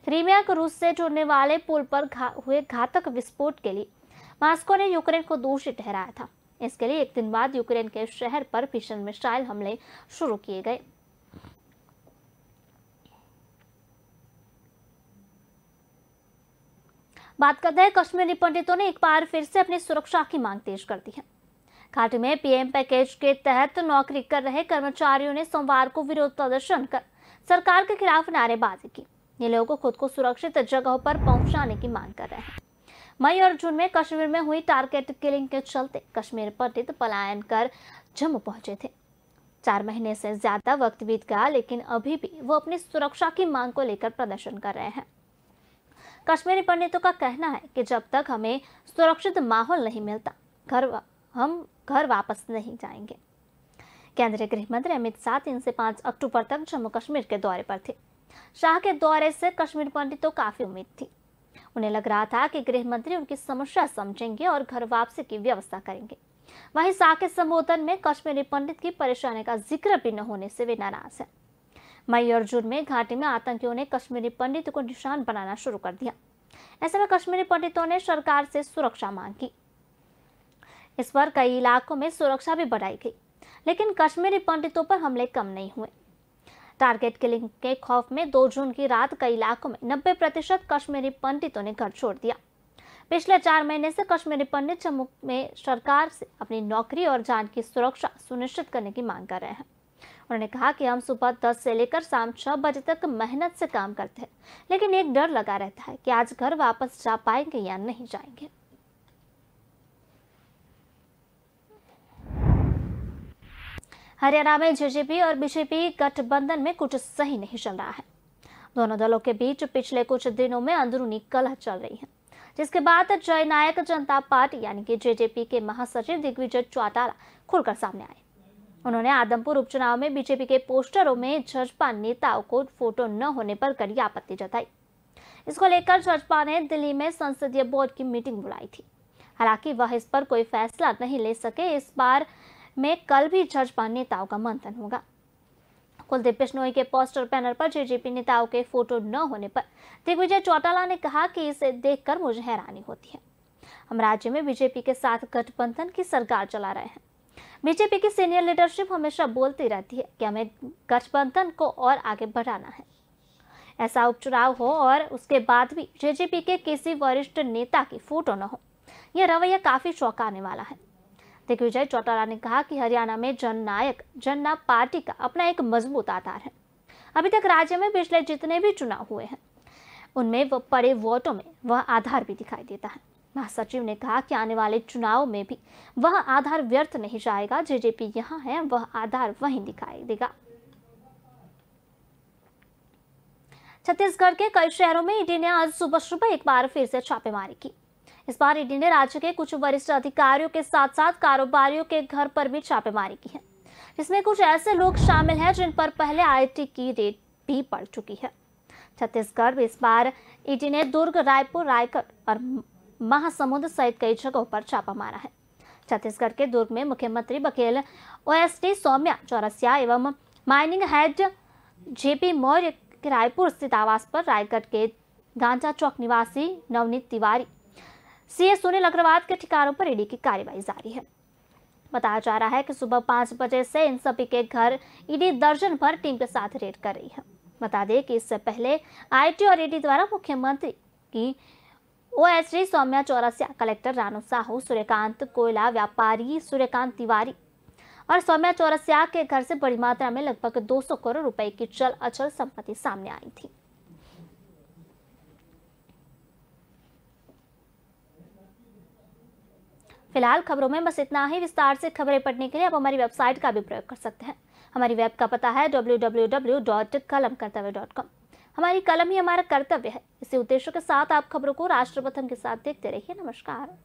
क्रीमिया को रूस से जोड़ने वाले पुल पर हुए घातक विस्फोट के लिए मॉस्को ने यूक्रेन को दोषी ठहराया था। इसके लिए एक दिन बाद यूक्रेन के शहर पर भीषण मिसाइल हमले शुरू किए गए। बात करते हैं कश्मीरी पंडितों ने एक बार फिर से अपनी सुरक्षा की मांग तेज कर दी है। घाटी में पीएम पैकेज के तहत नौकरी कर रहे कर्मचारियों ने सोमवार को विरोध प्रदर्शन कर सरकार के खिलाफ नारेबाजी की। ये लोग खुद को सुरक्षित जगहों पर पहुंचाने की मांग कर रहे हैं। मई और जून में कश्मीर में हुई टारगेट किलिंग के चलते कश्मीर पंडित पलायन कर जम्मू पहुंचे थे। 4 महीने से ज्यादा वक्त बीत गया, लेकिन अभी भी वो अपनी सुरक्षा की मांग को लेकर प्रदर्शन कर रहे हैं। कश्मीरी पंडितों का कहना है कि जब तक हमें सुरक्षित माहौल नहीं मिलता, हम घर वापस नहीं जाएंगे। केंद्रीय गृह मंत्री अमित शाह 3 से 5 अक्टूबर तक जम्मू कश्मीर के दौरे पर थे। शाह के दौरे से कश्मीर पंडितों को काफी उम्मीद थी। उन्हें लग रहा था कि गृह मंत्री उनकी समस्या समझेंगे और घर वापसी की व्यवस्था करेंगे। वहीं साकेत संबोधन में कश्मीरी पंडित की परेशानी का जिक्र भी न होने से वे नाराज हैं। मई और जून में घाटी में आतंकियों ने कश्मीरी पंडित को निशान बनाना शुरू कर दिया। ऐसे में कश्मीरी पंडितों ने सरकार से सुरक्षा मांग की। इस पर कई इलाकों में सुरक्षा भी बढ़ाई गई, लेकिन कश्मीरी पंडितों पर हमले कम नहीं हुए। टारगेट किलिंग के खौफ में 2 जून की रात कई इलाकों में 90% कश्मीरी पंडितों ने घर छोड़ दिया। पिछले 4 महीने से कश्मीरी पंडित जम्मू में सरकार से अपनी नौकरी और जान की सुरक्षा सुनिश्चित करने की मांग कर रहे हैं। उन्होंने कहा कि हम सुबह 10 से लेकर शाम 6 बजे तक मेहनत से काम करते हैं, लेकिन एक डर लगा रहता है कि आज घर वापस जा पाएंगे या नहीं जाएंगे। हरियाणा में जेजेपी और बीजेपी गठबंधन में कुछ सही नहीं चल रहा है। दोनों दलों के बीच पिछले कुछ दिनों में अंदरूनी कलह चल रही है, जिसके बाद जननायक जनता पार्टी यानी कि जेजेपी के महासचिव दिग्विजय चौटाला खुलकर सामने आए। उन्होंने आदमपुर उपचुनाव में बीजेपी के पोस्टरों में जजपा नेताओं को फोटो न होने पर कड़ी आपत्ति जताई। इसको लेकर जजपा ने दिल्ली में संसदीय बोर्ड की मीटिंग बुलाई थी। हालांकि वह इस पर कोई फैसला नहीं ले सके। इस बार में कल भी जजपा नेताओं का मंथन होगा। कुलदीप बिश्नोई के पोस्टर बैनर पर जेजेपी नेताओं के फोटो न होने पर दिग्विजय चौटाला ने कहा कि इसे देखकर मुझे हैरानी होती है। हम राज्य में बीजेपी के साथ गठबंधन की सरकार चला रहे हैं। बीजेपी की सीनियर लीडरशिप हमेशा बोलती रहती है कि हमें गठबंधन को और आगे बढ़ाना है। ऐसा उपचुनाव हो और उसके बाद भी जेजेपी के किसी वरिष्ठ नेता की फोटो न हो, यह रवैया काफी चौंकाने वाला है। दिग्विजय चौटाला ने कहा कि हरियाणा में जननायक जनता पार्टी का अपना एक मजबूत आधार है। अभी तक राज्य में पिछले जितने भी चुनाव हुए हैं उनमें वह पड़े वोटों में वह आधार भी दिखाई देता है। महासचिव ने कहा कि आने वाले चुनाव में भी वह आधार व्यर्थ नहीं जाएगा। जेजेपी यहाँ है, वह आधार वहीं दिखाई देगा। छत्तीसगढ़ के कई शहरों में ईडी ने आज सुबह एक बार फिर से छापेमारी की। इस बार ईडी ने राज्य के कुछ वरिष्ठ अधिकारियों के साथ साथ कारोबारियों के घर पर भी छापेमारी की है, जिसमें कुछ ऐसे लोग शामिल हैं जिन पर पहले आईटी की रेड भी पड़ चुकी है। छत्तीसगढ़ में इस बार ईडी ने दुर्ग, रायपुर, रायगढ़ और महासमुंद सहित कई जगहों पर छापा मारा है। छत्तीसगढ़ के दुर्ग में मुख्यमंत्री बघेल ओएसडी सौम्या चौरसिया एवं माइनिंग हेड जेपी मौर्य के रायपुर स्थित आवास पर, रायगढ़ के गांजा चौक निवासी नवनीत तिवारी, सीए सुनील अग्रवाल के ठिकानों पर ईडी की कार्रवाई जारी है। बताया जा रहा है कि सुबह 5 बजे से इन सभी के घर ईडी दर्जन भर टीम के साथ रेड कर रही है। बता दें कि इससे पहले आईटी और ईडी द्वारा मुख्यमंत्री की ओएसडी सौम्या चौरसिया, कलेक्टर रानू साहू, सूर्यकांत कोयला व्यापारी सूर्यकांत तिवारी और सौम्या चौरसिया के घर से बड़ी मात्रा में लगभग 200 करोड़ रुपए की चल अचल संपत्ति सामने आई थी। फिलहाल खबरों में बस इतना ही। विस्तार से खबरें पढ़ने के लिए आप हमारी वेबसाइट का भी प्रयोग कर सकते हैं। हमारी वेब का पता है www.kalamkartavya.com। हमारी कलम ही हमारा कर्तव्य है। इसी उद्देश्य के साथ आप खबरों को राष्ट्र प्रथम के साथ देखते रहिए। नमस्कार।